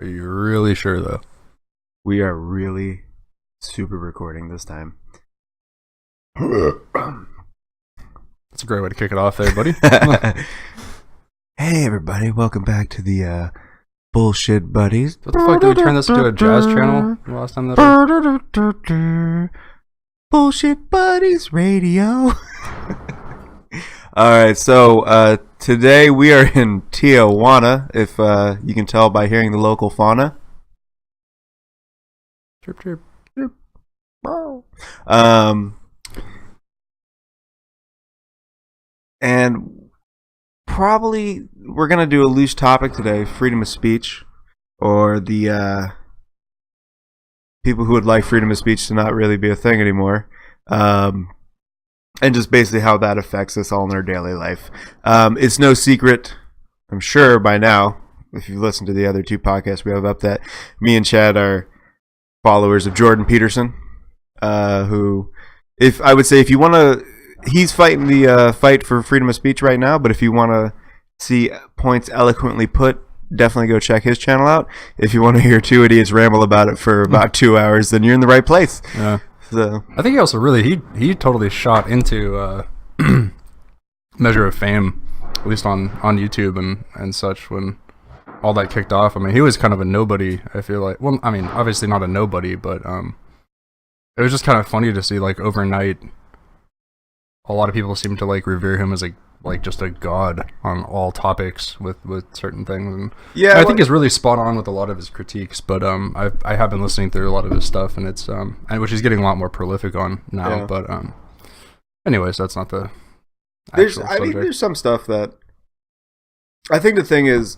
Are you really sure, though? We are really super recording this time. That's a great way to kick it off there, buddy. Hey, everybody. Welcome back to the Bullshit Buddies. What the fuck, did we turn this into a jazz channel the last time that Bullshit Buddies Radio. Alright, so today we are in Tijuana, if you can tell by hearing the local fauna. Chirp, chirp. And probably we're going to do a loose topic today, freedom of speech, or the people who would like freedom of speech to not really be a thing anymore. And just basically how that affects us all in our daily life. It's no secret, I'm sure by now, if you've listened to the other two podcasts we have up, that me and Chad are followers of Jordan Peterson, who, if you want to, he's fighting the fight for freedom of speech right now, but if you want to see points eloquently put, definitely go check his channel out. If you want to hear two idiots ramble about it for about 2 hours, then you're in the right place. Yeah. So I think he also he totally shot into Measure of Fame, at least on YouTube and such, when all that kicked off. I mean, he was kind of a nobody, I feel like. Well, I mean, obviously not a nobody, but it was just kind of funny to see, like, overnight, a lot of people seem to, like, revere him as like just a god on all topics with certain things. And yeah, I think he's really spot on with a lot of his critiques, but I have been listening through a lot of his stuff, and it's and which he's getting a lot more prolific on now. Yeah. But anyways, that's not the there's actual I mean subject. there's some stuff that I think the thing is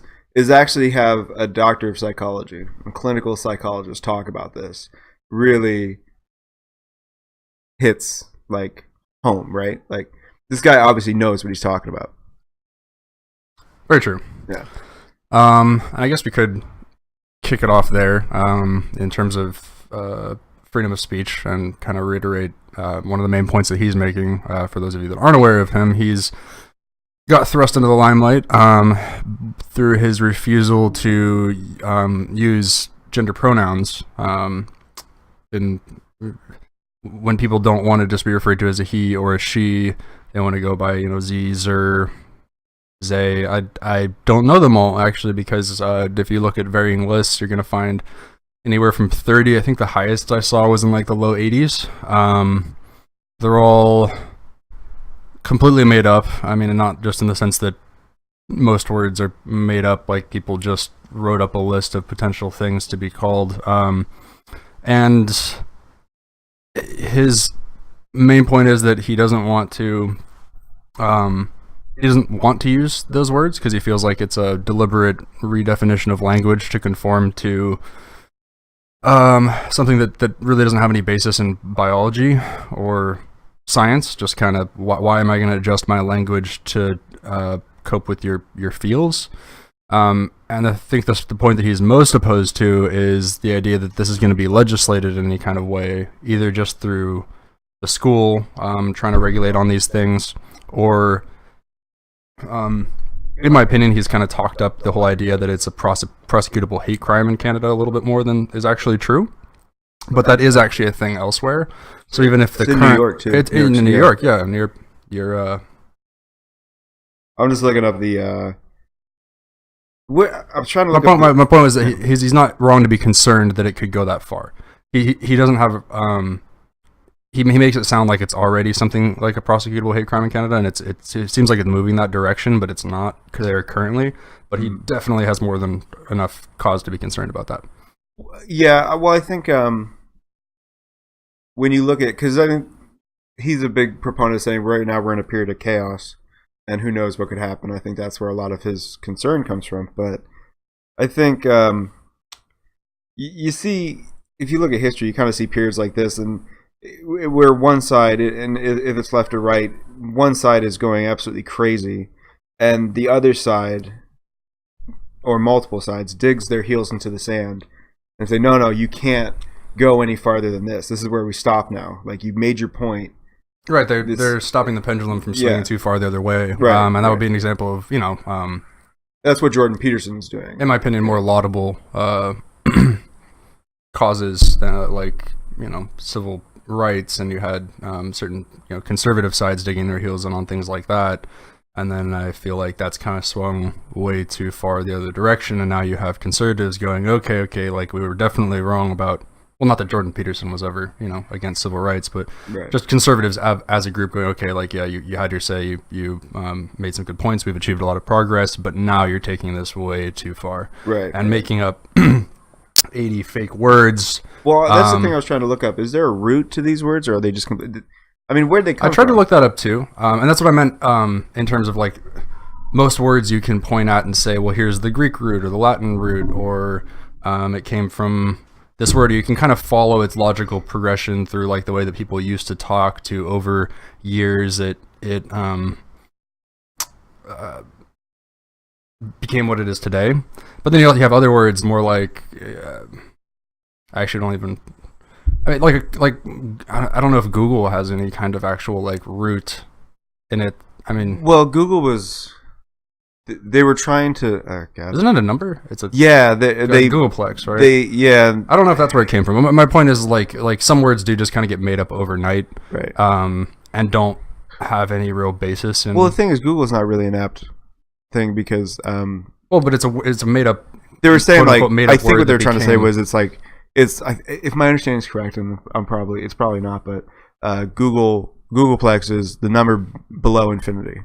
actually have a doctor of psychology, a clinical psychologist talk about this really hits like home, right? Like, this guy obviously knows what he's talking about. Very true. Yeah. I guess we could kick it off there in terms of freedom of speech, and kind of reiterate one of the main points that he's making. For those of you that aren't aware of him, he's got thrust into the limelight through his refusal to use gender pronouns in when people don't want to just be referred to as a he or a she. They want to go by, Z, zer, zay. I don't know them all, actually, because if you look at varying lists, you're going to find anywhere from 30. I think the highest I saw was in like the low 80s. They're all completely made up. I mean, and not just in the sense that most words are made up, like people just wrote up a list of potential things to be called. And his main point is that he doesn't want to use those words because he feels like it's a deliberate redefinition of language to conform to something that really doesn't have any basis in biology or science. Just kind of why am I going to adjust my language to cope with your feels? And I think the point that he's most opposed to is the idea that this is going to be legislated in any kind of way, either just through the school trying to regulate on these things, or in my opinion, he's kind of talked up the whole idea that it's a prosecutable hate crime in Canada a little bit more than is actually true. But that is actually a thing elsewhere. So even if the it's in current, New York too. It's in New York, yeah, near your I'm just looking up the I'm trying to look my point was that he's not wrong to be concerned that it could go that far. He doesn't have he makes it sound like it's already something like a prosecutable hate crime in Canada, and it seems like it's moving that direction, but it's not there currently. But he definitely has more than enough cause to be concerned about that. Yeah, well, I think when you look at, because I think he's a big proponent of saying right now we're in a period of chaos, and who knows what could happen. I think that's where a lot of his concern comes from. But I think you see, if you look at history, you kind of see periods like this, and where one side, and if it's left or right, one side is going absolutely crazy, and the other side, or multiple sides, digs their heels into the sand and say, no, you can't go any farther than this. This is where we stop now. Like, you've made your point. Right, they're stopping the pendulum from swinging too far the other way. Right, and that would be an example of, That's what Jordan Peterson's doing. in my opinion, more laudable causes, like, you know, civil rights, and you had certain, you know, conservative sides digging their heels in on things like that. And then I feel like that's kind of swung way too far the other direction, and now you have conservatives going, okay, like we were definitely wrong about, well, not that Jordan Peterson was ever, you know, against civil rights, but just conservatives as a group going, okay, like, yeah, you had your say, you made some good points, we've achieved a lot of progress, but now you're taking this way too far. And making up 80 fake words. Well, that's the thing I was trying to look up. Is there a root to these words, or are they just I mean, where'd they come from? I tried to look that up too, and that's what I meant in terms of, like, most words you can point at and say, well, here's the Greek root or the Latin root, or it came from this word. You can kind of follow its logical progression through, like, the way that people used to talk, to over years it became what it is today. But then you have other words more like I actually don't even, I mean, like I don't know if Google has any kind of actual, like, root in it. I mean, well, Google was, they were trying to. God. Isn't it a number? It's a they Googleplex, right? I don't know if that's where it came from. My point is, like some words do just kind of get made up overnight, right? And don't have any real basis in. Well, the thing is, Google's not really an apt thing because well, but it's a made up. They were saying, like, I think what they're trying to say was, it's like, if my understanding is correct, and it's probably not, but Googleplex is the number below infinity,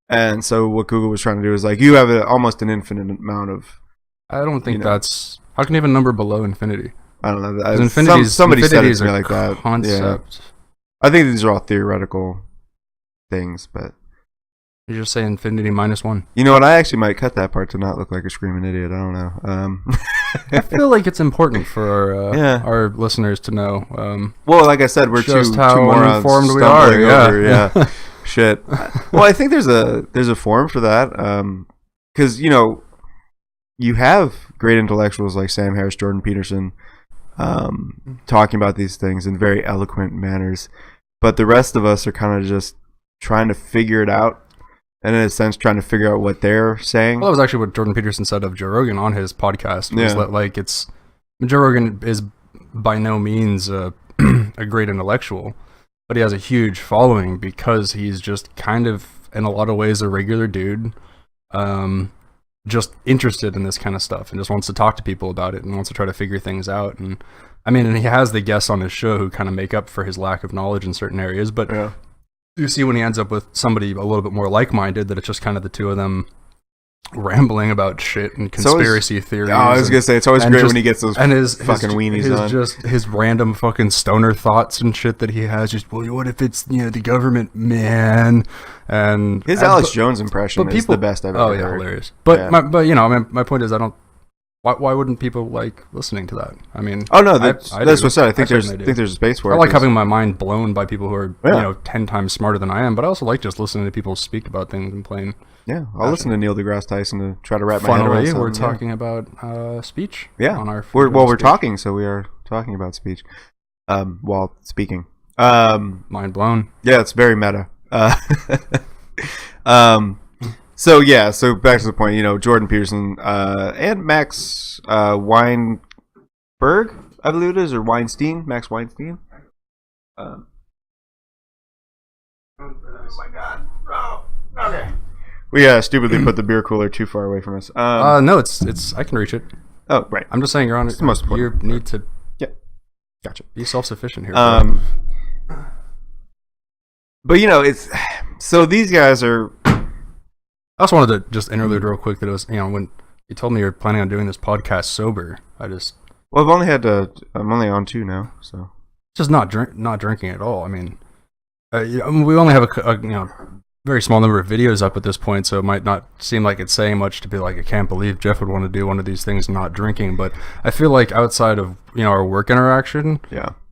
and so what Google was trying to do is, like, you have almost an infinite amount of. I don't think that's, how can you have a number below infinity? I don't know. Somebody said it to me like that. Concept. Yeah. I think these are all theoretical things, but. You just say infinity minus one. You know what? I actually might cut that part to not look like a screaming idiot. I don't know. I feel like it's important for our listeners to know. Well, like I said, we're two morons informed we are. Yeah. Shit. Well, I think there's a forum for that. Because, you know, you have great intellectuals like Sam Harris, Jordan Peterson, talking about these things in very eloquent manners, but the rest of us are kind of just trying to figure it out. And in a sense, trying to figure out what they're saying. Well, that was actually what Jordan Peterson said of Joe Rogan on his podcast. Was that, like, Joe Rogan is by no means a great intellectual, but he has a huge following because he's just kind of, in a lot of ways, a regular dude, just interested in this kind of stuff and just wants to talk to people about it and wants to try to figure things out. And I mean, and he has the guests on his show who kind of make up for his lack of knowledge in certain areas, but. Yeah. You see when he ends up with somebody a little bit more like-minded that it's just kind of the two of them rambling about shit and conspiracy theories. I was going to say, it's always great when he gets those fucking weenies on. Just his random fucking stoner thoughts and shit that he has. Just, well, what if it's, you know, the government, man? And his Alex Jones impression is the best I've ever heard. Hilarious. But you know, my point is, why wouldn't people like listening to that? I mean, that's what I said. I think there's a space for it. I like having my mind blown by people who are you know 10 times smarter than I am, but I also like just listening to people speak about things and playing. Yeah, I'll listen to Neil deGrasse Tyson to try to wrap my head around something. We're talking about speech. Yeah, on our we're talking, so we are talking about speech while speaking. Mind blown. Yeah, it's very meta. So back to the point, you know, Jordan Peterson and Max Weinberg, I believe it is, or Weinstein, Max Weinstein. Oh my God! Oh, okay. We stupidly put the beer cooler too far away from us. No, it's I can reach it. Oh, right. I'm just saying, you're on it. It's the most important. You need to. Yeah. Gotcha. Be self-sufficient here. But you know, it's so these guys are. I also wanted to just interlude real quick that it was, you know, when you told me you're planning on doing this podcast sober, well, I'm only on 2 now, so. Just not drinking at all. I mean, we only have a you know, very small number of videos up at this point, so it might not seem like it's saying much to be like, I can't believe Jeff would want to do one of these things not drinking, but I feel like outside of, you know, our work interaction,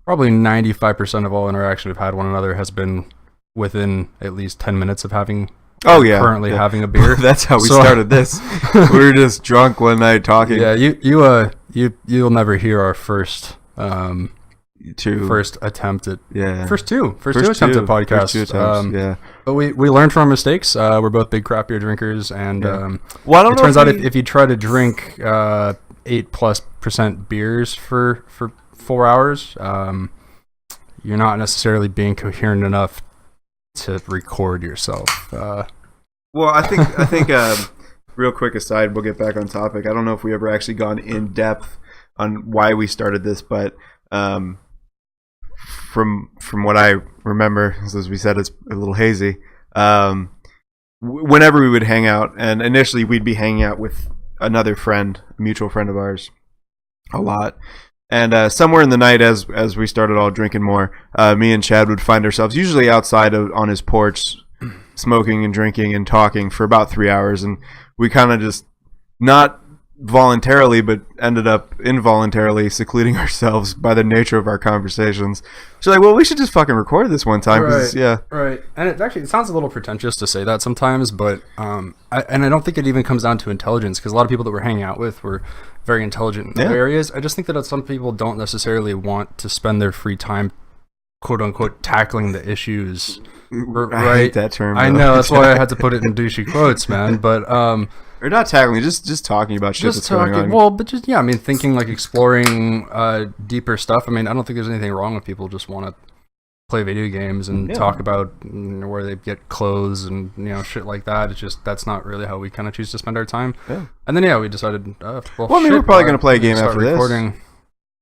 probably 95% of all interaction we've had one another has been within at least 10 minutes of having currently having a beer. That's how we started this. We were just drunk one night talking. Yeah, you'll never hear our first first attempt at first two attempts at podcasts. Yeah, but we learned from our mistakes. We're both big craft beer drinkers, and well, I don't it know turns out if you try to drink 8+% beers for 4 hours, you're not necessarily being coherent enough to record yourself. Well, I think real quick aside, we'll get back on topic. I don't know if we ever actually gone in depth on why we started this, but from what I remember, as we said, it's a little hazy. Whenever we would hang out, and initially we'd be hanging out with another friend, a mutual friend of ours, a lot. And somewhere in the night, as we started all drinking more, me and Chad would find ourselves usually outside on his porch, smoking and drinking and talking for about 3 hours, and we kind of just not voluntarily, but ended up involuntarily secluding ourselves by the nature of our conversations. So like, well, we should just fucking record this one time. Right. And it sounds a little pretentious to say that sometimes, but I don't think it even comes down to intelligence, because a lot of people that we're hanging out with were very intelligent in other areas. I just think that some people don't necessarily want to spend their free time, quote unquote, tackling the issues. Right? I hate that term. I know, that's why I had to put it in douchey quotes, man. But or not tackling, just talking about shit that's going on. Well, but just thinking, like, exploring deeper stuff. I mean, I don't think there's anything wrong with people just want to play video games and talk about where they get clothes and shit like that. It's just that's not really how we kind of choose to spend our time. Yeah. And then we decided. Well, I mean, we're probably gonna play a game after recording. This.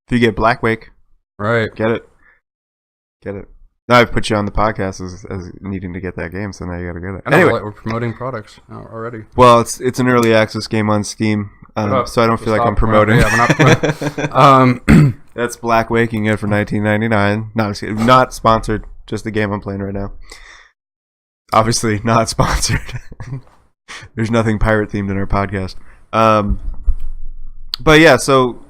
If you get Black Wake, right? Get it. Now I've put you on the podcast as needing to get that game, so now you gotta get it. Anyway, we're promoting products already. Well, it's an early access game on Steam, so I don't feel like I'm promoting. We're not. That's Black Wake. You can get it for $19.99. Not sponsored. Just the game I'm playing right now. Obviously not sponsored. There's nothing pirate themed in our podcast. But yeah, so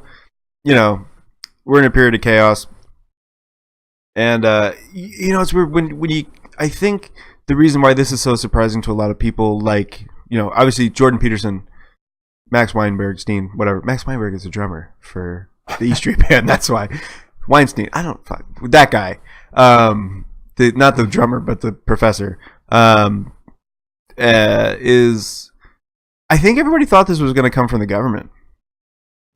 we're in a period of chaos. And it's weird when you. I think the reason why this is so surprising to a lot of people, like obviously Jordan Peterson, Max Weinberg's Dean, whatever. Max Weinberg is a drummer for the E Street Band. That's why Weinstein. I don't fuck that guy. Not the drummer, but the professor. Is I think everybody thought this was going to come from the government.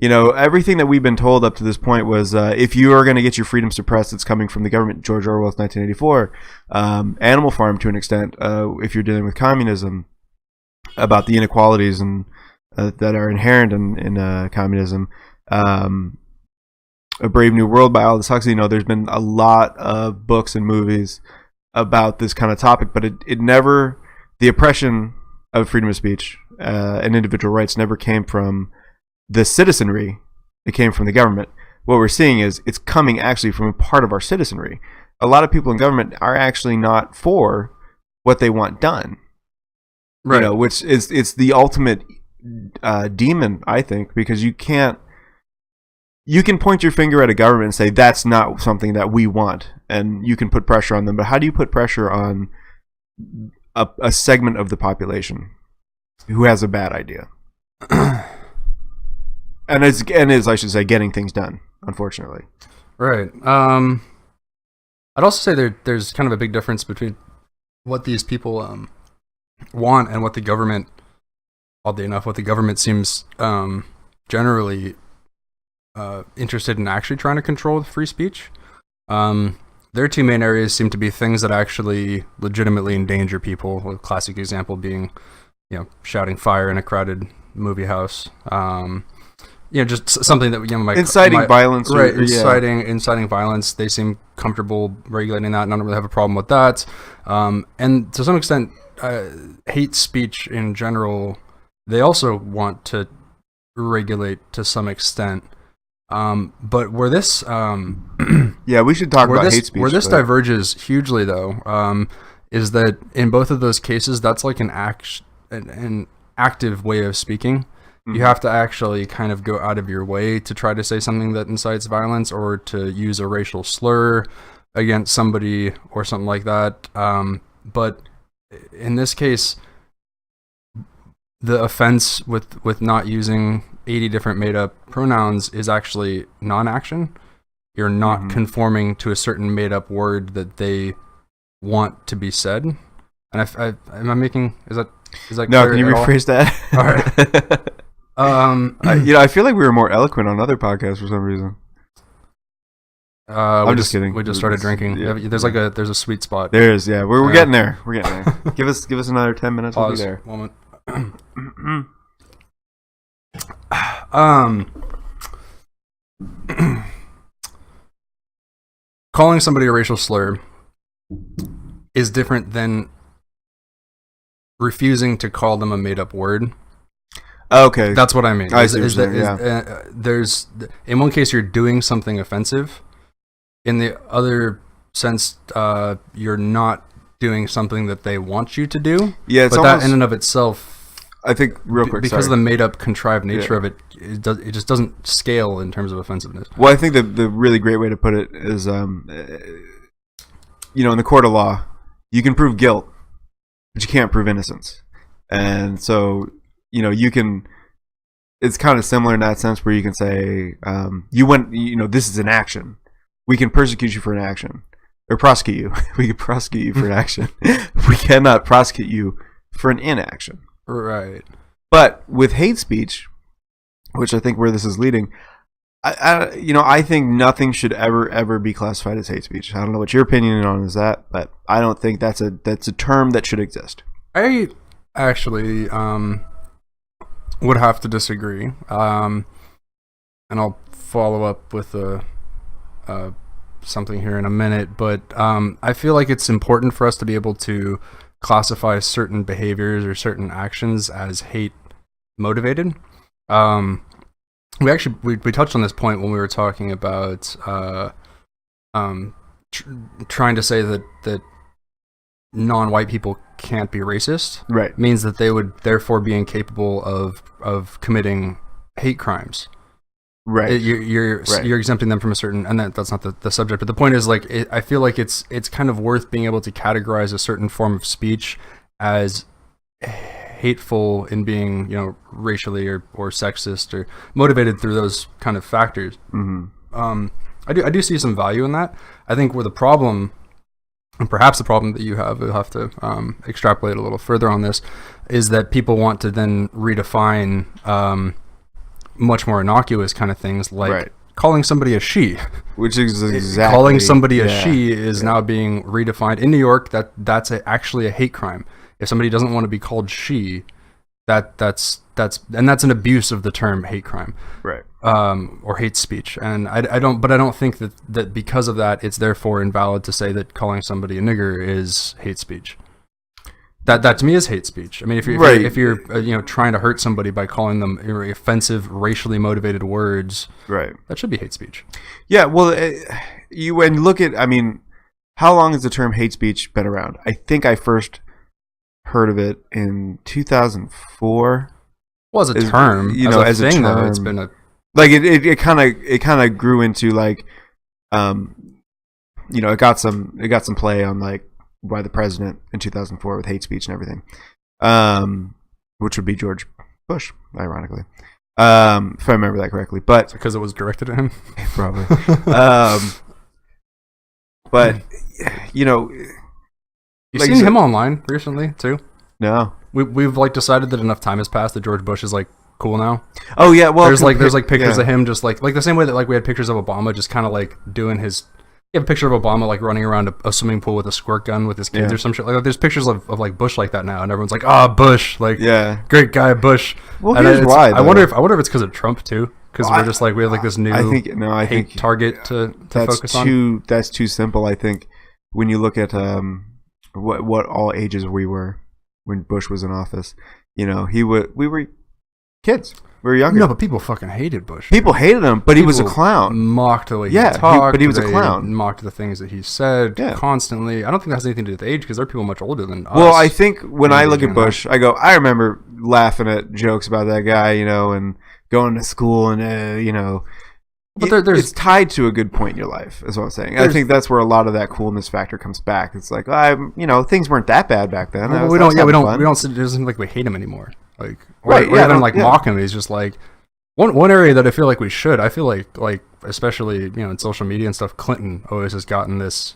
Everything that we've been told up to this point was if you are going to get your freedom suppressed, it's coming from the government. George Orwell's 1984. Animal Farm, to an extent, if you're dealing with communism, about the inequalities and that are inherent in communism. A Brave New World by Aldous Huxley. There's been a lot of books and movies about this kind of topic, but it never, the oppression of freedom of speech and individual rights never came from the citizenry. It came from the government. What we're seeing is it's coming actually from a part of our citizenry. A lot of people in government are actually not for what they want done. Right. Which it's the ultimate demon, I think, because you can point your finger at a government and say that's not something that we want, and you can put pressure on them. But how do you put pressure on a segment of the population who has a bad idea? And is I should say getting things done, unfortunately. Right. I'd also say there's kind of a big difference between what these people want and what the government, oddly enough, what the government seems generally interested in actually trying to control with free speech. Their two main areas seem to be things that actually legitimately endanger people. A classic example being, shouting fire in a crowded movie house. Just something that inciting violence, right? Inciting violence. They seem comfortable regulating that, and I don't really have a problem with that. And to some extent, hate speech in general, they also want to regulate to some extent. But where this, we should talk about hate speech. Where this diverges hugely, though, is that in both of those cases, that's like an active way of speaking. You have to actually kind of go out of your way to try to say something that incites violence or to use a racial slur against somebody or something like that. But in this case, the offense with not using 80 different made-up pronouns is actually non-action. you're not conforming to a certain made-up word that they want to be said. And am I making is that no? Can you rephrase that? All right. I feel like we were more eloquent on other podcasts for some reason. I'm just kidding. We just started drinking. Yeah. There's a sweet spot. There is. Yeah, we're getting there. We're getting there. Give us another 10 minutes. Pause. We'll be there. Moment. Calling somebody a racial slur is different than refusing to call them a made-up word. Okay, that's what I mean. I see what you're saying, there's in one case you're doing something offensive. In the other sense, you're not doing something that they want you to do. Yeah, it's but almost, that in and of itself, I think, real quick, because of the made-up, contrived nature of it, it just doesn't scale in terms of offensiveness. Well, I think the really great way to put it is, in the court of law, you can prove guilt, but you can't prove innocence, and so you can. It's kind of similar in that sense, where you can say, this is an action. We can persecute you for an action, or prosecute you. We can prosecute you for an action. We cannot prosecute you for an inaction. Right. But with hate speech, which I think where this is leading, I think nothing should ever be classified as hate speech. I don't know what your opinion on is that, but I don't think that's a term that should exist. I actually would have to disagree, and I'll follow up with something here in a minute, but I feel like it's important for us to be able to classify certain behaviors or certain actions as hate motivated. We touched on this point when we were talking about trying to say that non-white people can't be racist. Right. Means that they would therefore be incapable of committing hate crimes. Right. You're exempting them from a certain, and that's not the subject, but the point is, I feel like it's kind of worth being able to categorize a certain form of speech as hateful in being, racially or sexist or motivated through those kind of factors. Mm-hmm. I do see some value in that. I think where the problem, and perhaps the problem that you have, we'll have to extrapolate a little further on this, is that people want to then redefine much more innocuous kind of things, like calling somebody a she, which is exactly calling somebody a she is now being redefined in New York. That's actually a hate crime. If somebody doesn't want to be called she, that's an abuse of the term hate crime, right? Or hate speech. And I don't think that because of that, it's therefore invalid to say that calling somebody a nigger is hate speech. That to me is hate speech. I mean, if you're trying to hurt somebody by calling them offensive, racially motivated words, right, that should be hate speech. Yeah, well, when look at, how long has the term hate speech been around? I think I first heard of it in 2004. Well, as a term, as a thing, though, it's been a it kind of grew into it got some play on by the president in 2004 with hate speech and everything, which would be George Bush, ironically, if I remember that correctly. But because it was directed at him, probably. But you've seen him online recently too. No, we've decided that enough time has passed that George Bush is cool now. Oh yeah, well, there's pictures of him just like the same way that we had pictures of Obama just kind of doing his. You have a picture of Obama running around a swimming pool with a squirt gun with his kids or some shit. There's pictures of Bush like that now, and everyone's like, Bush, great guy, Bush. Well, here's why. I wonder if it's because of Trump too, because we're just we have this new hate target to focus on. That's too simple. I think when you look at what all ages we were when Bush was in office, we were kids. We were younger. No, but people fucking hated Bush. People hated him, but he was a clown. Mocked the way he talked. But he was a clown. Mocked the things that he said constantly. I don't think that has anything to do with age, because there are people much older than us. Well, I think when I look at Bush, I remember laughing at jokes about that guy, and going to school and, but it's tied to a good point in your life, is what I'm saying. I think that's where a lot of that coolness factor comes back. It's things weren't that bad back then. Well, we don't. It doesn't seem like we hate him anymore. Mock him. He's just One area that I feel like we should, I feel like especially, you know, in social media and stuff, Clinton always has gotten this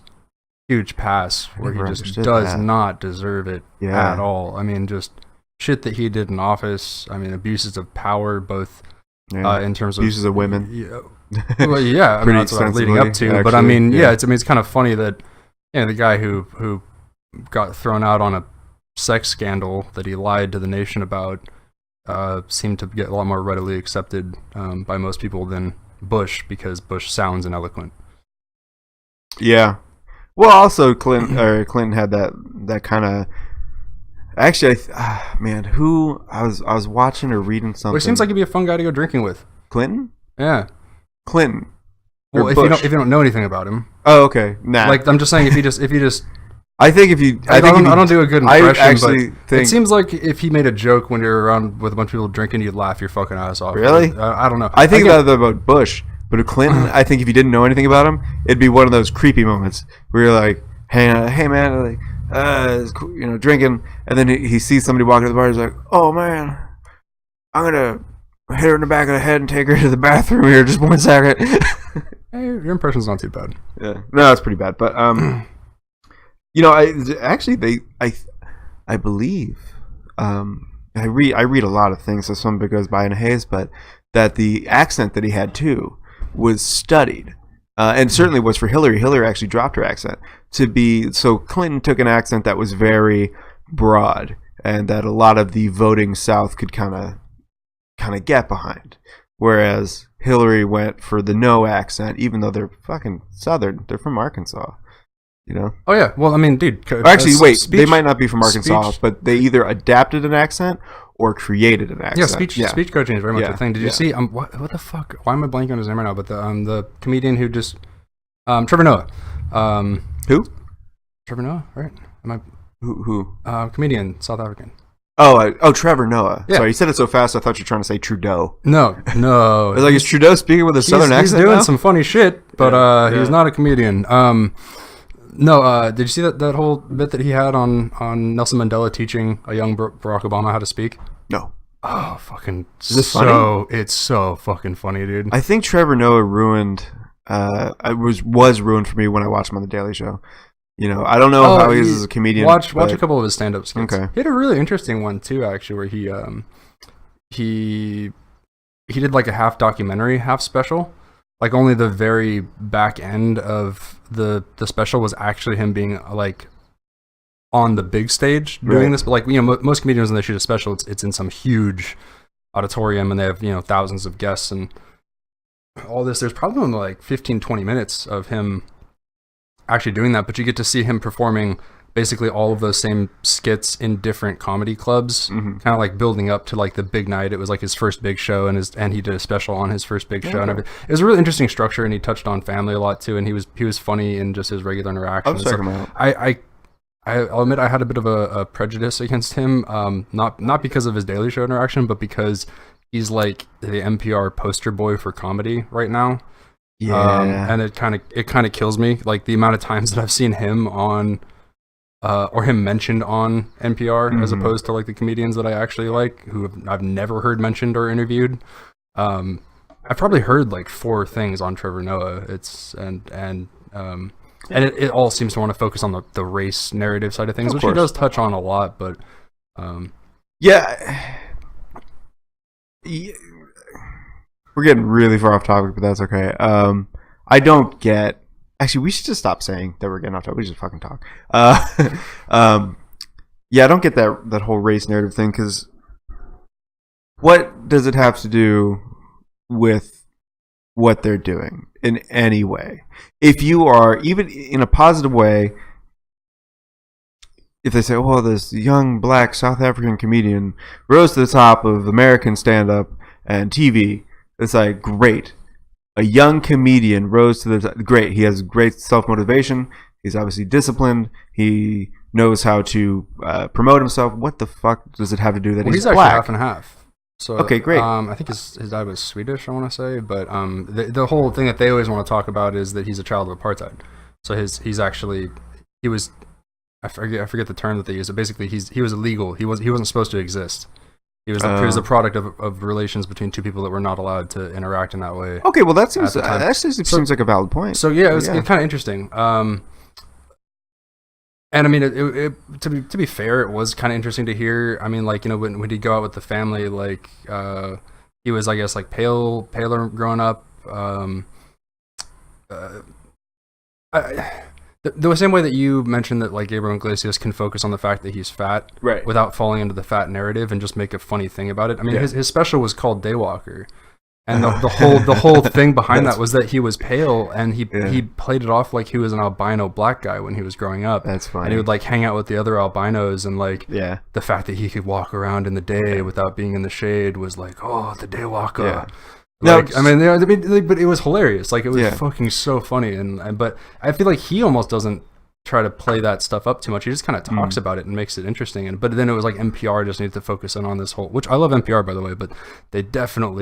huge pass where he just does not deserve it at all. I mean, just shit that he did in office. I mean, abuses of power, both in terms of abuses of women. Yeah, well, yeah, I mean that's what I'm leading up to. Actually, but I mean, it's kind of funny that the guy who got thrown out on a sex scandal that he lied to the nation about seemed to get a lot more readily accepted by most people than Bush, because Bush sounds ineloquent. Yeah. Well, also Clinton had that kind of. Actually, I was watching or reading something. Well, he seems like he'd be a fun guy to go drinking with. Clinton? Yeah. Clinton. Well, if you don't know anything about him. Oh, okay. Nah. Like, I'm just saying, if you just. I don't do a good impression, but it seems like if he made a joke when you're around with a bunch of people drinking, you'd laugh your fucking ass off. Really? I don't know. I think about Bush, but with Clinton, I think if you didn't know anything about him, it'd be one of those creepy moments where you're like, hey man, like, drinking, and then he sees somebody walking to the bar. He's like, oh man, I'm gonna hit her in the back of the head and take her to the bathroom here. Just 1 second. Hey, your impression's not too bad. Yeah, no, it's pretty bad, but I believe I read a lot of things, so some of it goes by in a haze, but that the accent that he had too was studied. And certainly was for Hillary. Hillary actually dropped her accent so Clinton took an accent that was very broad and that a lot of the voting South could kind of get behind. Whereas Hillary went for the no accent, even though they're fucking Southern. They're from Arkansas, you know? Oh, yeah. Well, I mean, dude. Actually, wait. They might not be from Arkansas, but they either adapted an accent or created an accent. Yeah, speech coaching is very much a thing. Did you see? What the fuck? Why am I blanking on his name right now? But the comedian who just Trevor Noah. Who? Trevor Noah, right? Who? Comedian, South African. Oh, Trevor Noah. Yeah. Sorry, you said it so fast. I thought you were trying to say Trudeau. No. I was like, is Trudeau speaking with a Southern accent? He's doing now? some funny shit, but he's not a comedian. No, did you see that whole bit that he had on Nelson Mandela teaching a young Barack Obama how to speak? No. Oh, fucking. Is this funny? It's so fucking funny, dude. I think Trevor Noah ruined. Was ruined for me when I watched him on the Daily Show. You know, I don't know how he is as a comedian. Watch a couple of his stand-up skits. Okay. He had a really interesting one too, actually, where he did like a half documentary, half special. Like only the very back end of the special was actually him being like on the big stage doing this. But like, you know, most comedians when they shoot a special, it's in some huge auditorium and they have, you know, thousands of guests and all this. There's probably only like 15-20 minutes of him actually doing that, but you get to see him performing basically all of those same skits in different comedy clubs, kind of like building up to like the big night. It was like his first big show, and he did a special on his first big show and everything. It was a really interesting structure, and he touched on family a lot too, and he was funny in just his regular interactions. I'll admit I had a bit of a prejudice against him, not because of his Daily Show interaction, but because he's like the NPR poster boy for comedy right now. Yeah, and it kind of kills me, like the amount of times that I've seen him on, or him mentioned on NPR as opposed to like the comedians that I actually like, who I've never heard mentioned or interviewed. I've probably heard like 4 things on Trevor Noah. And it all seems to want to focus on the race narrative side of things, which he does touch on a lot, but yeah. We're getting really far off topic, but that's okay. I don't get. Actually, we should just stop saying that we're getting off topic. We just fucking talk. Yeah, I don't get that whole race narrative thing, because what does it have to do with what they're doing in any way? If you are, even in a positive way, if they say, "Oh, this young black South African comedian rose to the top of American stand-up and TV," it's like, great. A young comedian rose to the top. Great. He has great self-motivation. He's obviously disciplined. He knows how to promote himself. What the fuck does it have to do that he's actually black? Half and half. So okay, great. I think his dad was Swedish, I want to say, but the whole thing that they always want to talk about is that he's a child of apartheid. So he was I forget the term that they use. But basically, he was illegal. He wasn't supposed to exist. He was the product of relations between two people that were not allowed to interact in that way. Okay, well that seems seems like a valid point. So yeah, it's kind of interesting. And I mean, to be fair, it was kind of interesting to hear. I mean, like, you know, when he'd go out with the family, like he was, I guess, like paler growing up. The same way that you mentioned that, like, Gabriel Iglesias can focus on the fact that he's fat, right, without falling into the fat narrative and just make a funny thing about it. I mean, his special was called Daywalker, and the whole thing behind that was that he was pale, and he played it off like he was an albino black guy when he was growing up. That's funny. And he would, like, hang out with the other albinos, and, like, the fact that he could walk around in the day without being in the shade was like, oh, the Daywalker. Yeah. Like, no, I mean, but it was hilarious. Like, it was fucking so funny, but I feel like he almost doesn't try to play that stuff up too much. He just kind of talks about it and makes it interesting. But then it was like NPR just needs to focus in on this whole, which I love NPR, by the way, but they do some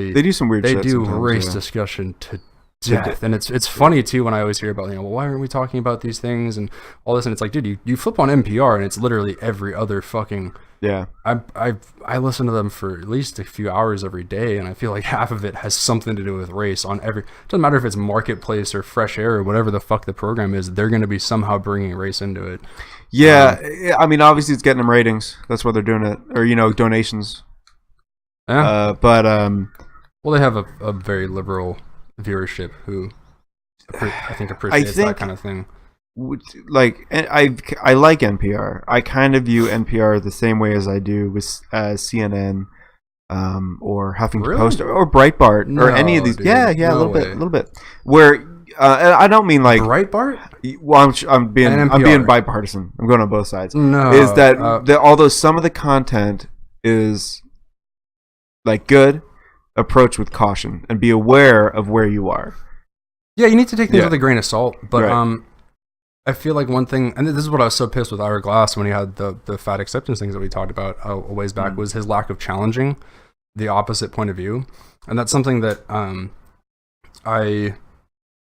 weird shit. They do race discussion to death, and it's funny too when I always hear about, you know, well, why aren't we talking about these things and all this, and it's like, dude, you flip on NPR and it's literally every other fucking I listen to them for at least a few hours every day, and I feel like half of it has something to do with race. It doesn't matter if it's Marketplace or Fresh Air or whatever the fuck the program is, they're going to be somehow bringing race into it. I mean, obviously it's getting them ratings, that's why they're doing it, or, you know, donations. Well, they have a very liberal viewership who I think appreciates that kind of thing. Like, I like NPR. I kind of view NPR the same way as I do with CNN, or Huffington Post or Breitbart or any of these. Dude, a little bit. Where I don't mean like Breitbart. Well, I'm being bipartisan. I'm going on both sides. No, is that although some of the content is like good, approach with caution and be aware of where you are. Yeah, you need to take things with a grain of salt, but I feel like one thing, and this is what I was so pissed with Ira Glass when he had the fat acceptance things that we talked about a ways back, was his lack of challenging the opposite point of view. And that's something that I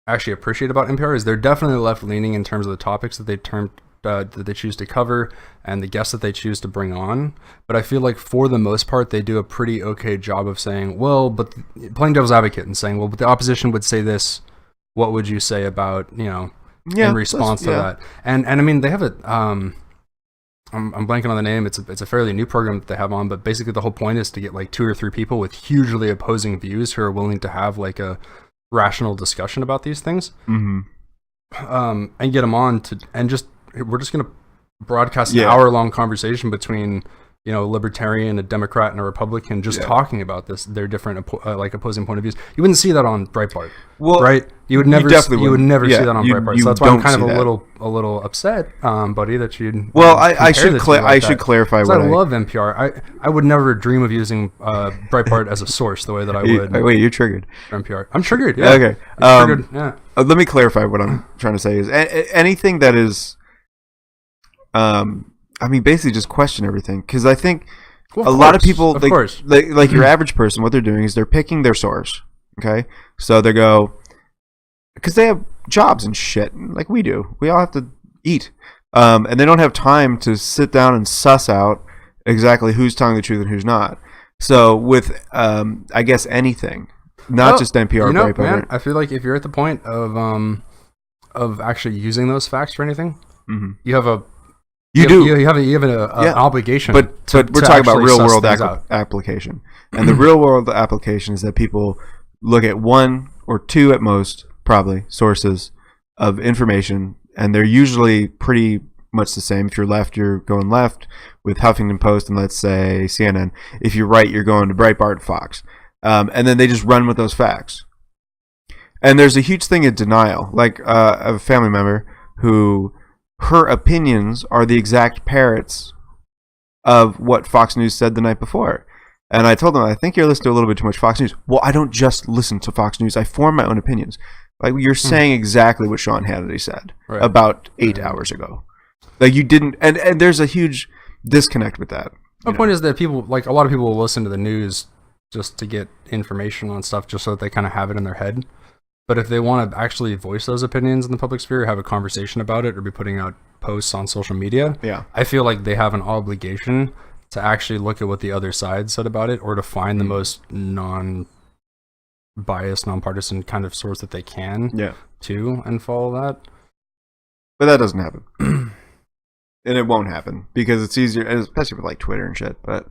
actually appreciate about NPR, is they're definitely left-leaning in terms of the topics that they choose to cover and the guests that they choose to bring on. But I feel like for the most part, they do a pretty okay job of saying, well, but playing devil's advocate and saying, well, but the opposition would say this, what would you say about, you know, in response to that. And I mean, they have I'm blanking on the name. It's a fairly new program that they have on, but basically the whole point is to get like 2 or 3 people with hugely opposing views who are willing to have like a rational discussion about these things, and get them on we're just going to broadcast an hour-long conversation between, you know, a libertarian, a Democrat, and a Republican, just talking about their different like opposing point of views. You wouldn't see that on Breitbart, right? You would never see that on Breitbart. So that's why I'm kind of a little upset, buddy, that you'd. Well, I should clarify. I love NPR. I would never dream of using Breitbart as a source the way that I would. Wait, you're triggered. NPR. I'm triggered. Yeah. Okay. Triggered, yeah. Let me clarify what I'm trying to say is anything that is. I mean, basically just question everything, because I think a lot of people, like your average person, what they're doing is they're picking their source. Okay, so they go, because they have jobs and shit like we do. We all have to eat, and they don't have time to sit down and suss out exactly who's telling the truth and who's not. So with, I guess anything, not just NPR. You know, man, I feel like if you're at the point of actually using those facts for anything, you have a You have an obligation. But we're talking about real world application. And the real world application is that people look at 1 or 2 at most, probably, sources of information, and they're usually pretty much the same. If you're left, you're going left with Huffington Post and, let's say, CNN. If you're right, you're going to Breitbart, Fox. And then they just run with those facts. And there's a huge thing of denial. Like a family member who... her opinions are the exact parrots of what Fox News said the night before. And I told them, I think you're listening to a little bit too much Fox News. Well, I don't just listen to Fox News. I form my own opinions. Like, you're saying exactly what Sean Hannity said about 8 hours ago. Like, you didn't... And there's a huge disconnect with that. My point is that people... Like, a lot of people will listen to the news just to get information on stuff just so that they kind of have it in their head. But if they want to actually voice those opinions in the public sphere, have a conversation about it, or be putting out posts on social media, I feel like they have an obligation to actually look at what the other side said about it, or to find the most non-biased, non-partisan kind of source that they can, too, and follow that. But that doesn't happen. And it won't happen because it's easier, especially with like Twitter and shit. But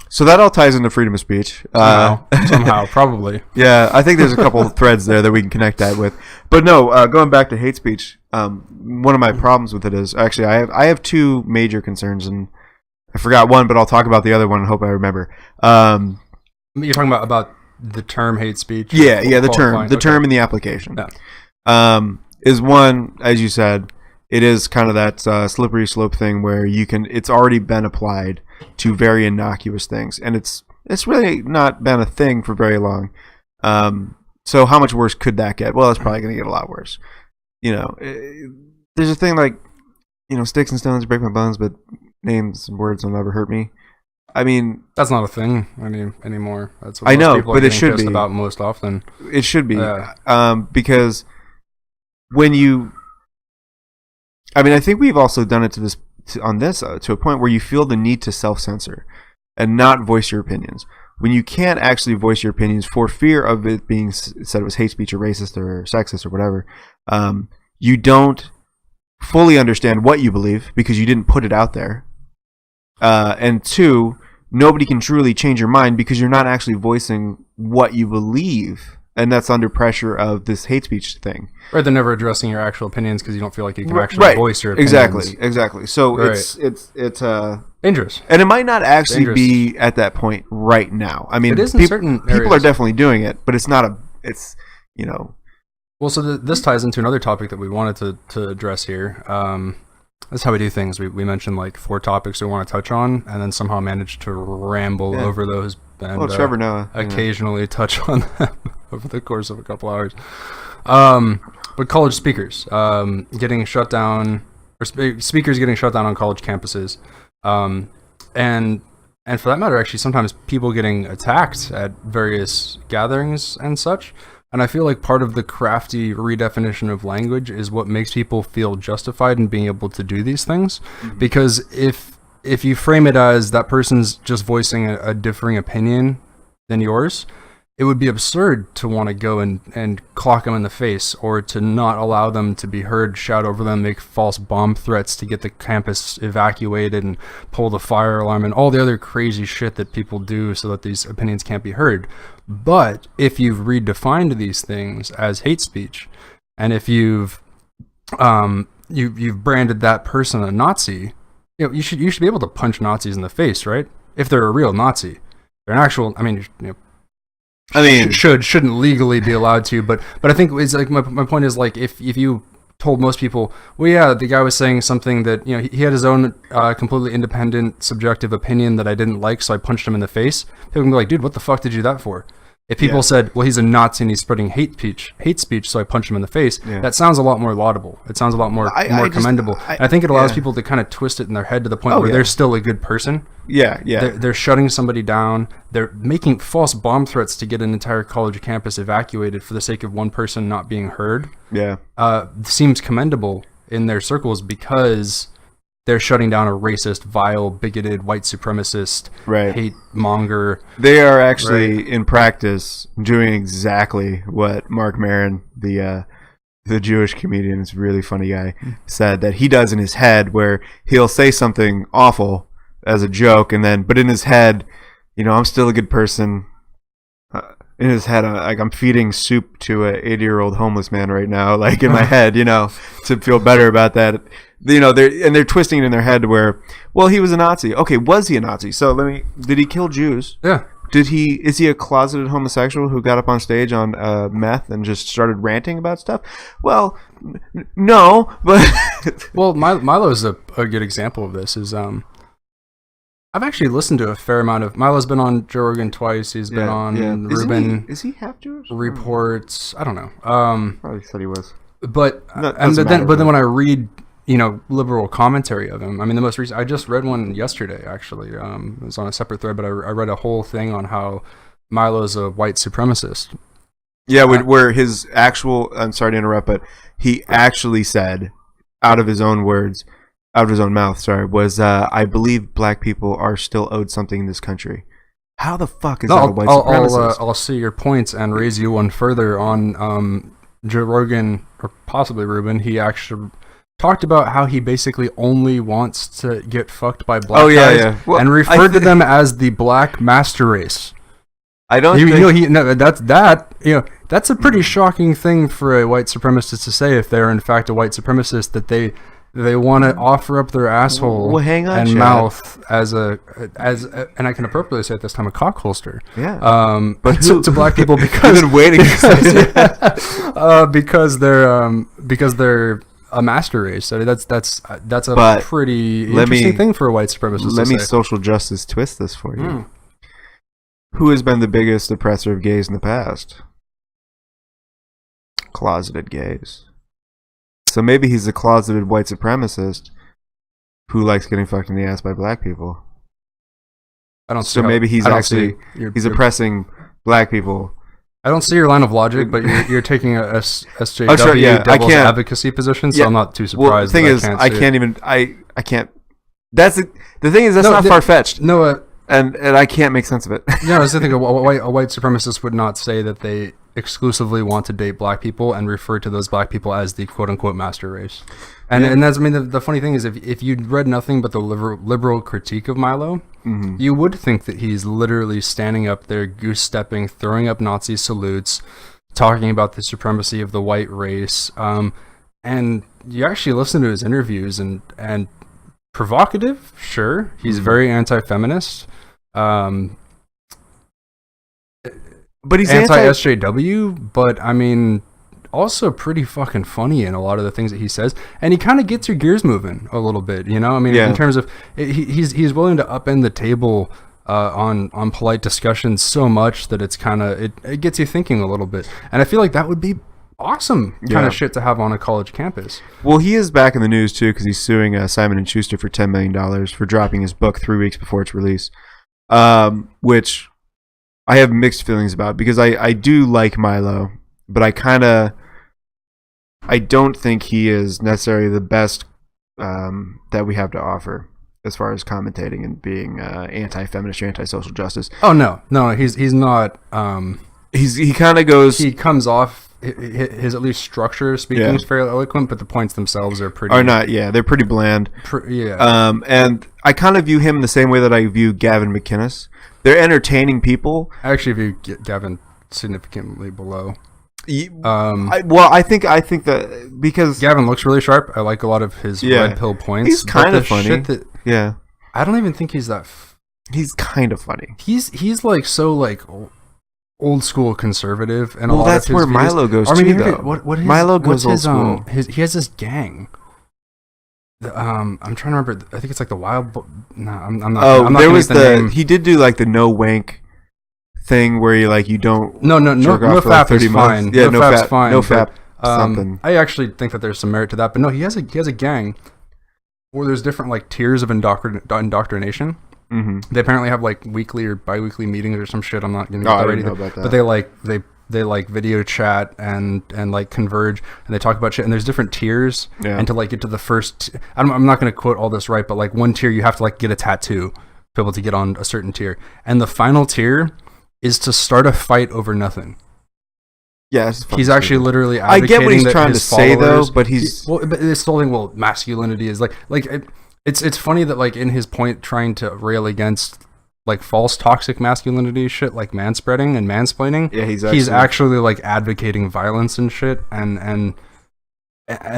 so that all ties into freedom of speech. Somehow, probably. Yeah, I think there's a couple of threads there that we can connect that with. But no, going back to hate speech, one of my problems with it is actually I have two major concerns, and I forgot one, but I'll talk about the other one and hope I remember. You're talking about the term hate speech? Yeah, the term and the application. Yeah. Is one, as you said, it is kind of that slippery slope thing where it's already been applied to very innocuous things, and it's really not been a thing for very long. So how much worse could that get? Well, it's probably going to get a lot worse. There's a thing like, sticks and stones break my bones, but names and words will never hurt me. I mean, that's not a thing anymore. That's what I know, but it should be about most often. It should be, because when I think we've also done it to a point where you feel the need to self-censor and not voice your opinions. When you can't actually voice your opinions for fear of it being said it was hate speech or racist or sexist or whatever, you don't fully understand what you believe because you didn't put it out there. And two, nobody can truly change your mind because you're not actually voicing what you believe. And that's under pressure of this hate speech thing. Right, they're never addressing your actual opinions because you don't feel like you can actually voice your opinions. Exactly. So it's dangerous. And it might not actually be at that point right now. I mean, it is in certain areas. People are definitely doing it, but it's not Well, so this ties into another topic that we wanted to address here. That's how we do things. We mentioned like 4 topics we want to touch on, and then somehow manage to ramble over those. And, Trevor Noah. Occasionally touch on them over the course of a couple hours. But college speakers getting shut down, or speakers getting shut down on college campuses, and for that matter, actually sometimes people getting attacked at various gatherings and such. And I feel like part of the crafty redefinition of language is what makes people feel justified in being able to do these things. Mm-hmm. Because if you frame it as that person's just voicing a differing opinion than yours, it would be absurd to want to go and clock them in the face, or to not allow them to be heard, shout over them, make false bomb threats to get the campus evacuated and pull the fire alarm and all the other crazy shit that people do so that these opinions can't be heard. But if you've redefined these things as hate speech, and if you've branded that person a Nazi, you should be able to punch Nazis in the face, right? If they're a real Nazi, they're an actual. Shouldn't legally be allowed to, but I think it's like my point is like if you told most people, well, yeah, the guy was saying something that he had his own completely independent, subjective opinion that I didn't like, so I punched him in the face. People can be like, dude, what the fuck did you do that for? If people said, well, he's a Nazi and he's spreading hate speech, so I punched him in the face, that sounds a lot more laudable. It sounds a lot more commendable. I think it allows people to kind of twist it in their head to the point where they're still a good person. They're shutting somebody down. They're making false bomb threats to get an entire college campus evacuated for the sake of one person not being heard. Seems commendable in their circles because they're shutting down a racist, vile, bigoted, white supremacist, hate monger. They are actually, in practice, doing exactly what Mark Maron, the Jewish comedian, is a really funny guy, said that he does in his head, where he'll say something awful as a joke, but in his head, I'm still a good person. In his head, I'm feeding soup to a 80-year-old homeless man right now, like in my head, to feel better about that. They're twisting it in their head where, well, he was a Nazi. Okay, was he a Nazi? So did he kill Jews? Yeah. Is he a closeted homosexual who got up on stage on meth and just started ranting about stuff? Well, no, but well, Milo's a good example of this. I've actually listened to a fair amount of. Milo's been on Joe Rogan twice. He's been on Ruben. Is he half Jewish? Reports. I don't know. Probably said he was. But then when I read liberal commentary of him, the most recent, I just read one yesterday actually. It was on a separate thread, but I read a whole thing on how Milo's a white supremacist. Yeah, where his actual. I'm sorry to interrupt, but he actually said, out of his own words, out of his own mouth, sorry, was I believe black people are still owed something in this country. How the fuck is that a white supremacist? I'll see your points and raise you one further on Joe Rogan, or possibly Ruben. He actually talked about how he basically only wants to get fucked by black guys Well, and referred to them as the black master race. I don't think... that's a pretty shocking thing for a white supremacist to say, if they're in fact a white supremacist, that they want to offer up their asshole hang on, and Chad. mouth as a and I can appropriately say at this time, a cock holster. Yeah. But to black people, because I've been waiting because they're a master race. So that's a pretty interesting thing for a white supremacist. Let me social justice twist this for you. Who has been the biggest oppressor of gays in the past? Closeted gays. So maybe he's a closeted white supremacist who likes getting fucked in the ass by black people. Maybe he's oppressing black people. I don't see your line of logic, but you're taking a SJW devil's advocacy position, so I'm not too surprised. Well, the thing is, I can't. That's the thing is, that's not far fetched. No, and I can't make sense of it. Yeah, I was thinking a white supremacist would not say that they exclusively want to date black people and refer to those black people as the quote unquote master race. And that's, I mean, the funny thing is, if you'd read nothing but the liberal critique of Milo, you would think that he's literally standing up there, goose stepping, throwing up Nazi salutes, talking about the supremacy of the white race. And you actually listen to his interviews, and provocative, sure. He's very anti-feminist. But he's anti-SJW, but I mean, also pretty fucking funny in a lot of the things that he says, and he kind of gets your gears moving a little bit, you know. I mean, in terms of he's willing to upend the table on polite discussions so much that it's kind of it gets you thinking a little bit, and I feel like that would be awesome kind of shit to have on a college campus. Well, he is back in the news too because he's suing Simon & Schuster for $10 million for dropping his book 3 weeks before its release, which I have mixed feelings about, because I do like Milo, but I don't think he is necessarily the best that we have to offer as far as commentating and being anti-feminist or anti-social justice. Oh no, he's not. He kind of goes. He comes off his at least structure speaking is fairly eloquent, but the points themselves are pretty. They're pretty bland. And I kind of view him the same way that I view Gavin McInnes. They're entertaining people. I actually view Gavin significantly below. I think that because Gavin looks really sharp. I like a lot of his red pill points. He's kind of funny. I don't even think he's that. He's kind of funny. He's like so like old school conservative, and that's where Milo goes too. Milo goes old school. He has this gang. I'm trying to remember. I think it's like the Wild. No, I'm not. Oh, I'm not there was name. He did do like the no wank thing where you don't. No fap is fine. Yeah, no fap's fine. No fap. Something. I actually think that there's some merit to that, but no, he has a gang where there's different like tiers of indoctrination. Mm-hmm. They apparently have like weekly or bi-weekly meetings or some shit. I'm not gonna get that right. But they like video chat and like converge, and they talk about shit, and there's different tiers, and to like get to the first I'm not going to quote all this right, but like one tier you have to like get a tattoo to be able to get on a certain tier, and the final tier is to start a fight over nothing. Yeah, he's actually literally advocating. I get what he's trying to say though, but he's but this whole thing, masculinity is like it's funny that like in his point trying to rail against like false toxic masculinity shit, like manspreading and mansplaining. Yeah, he's actually like advocating violence and shit, and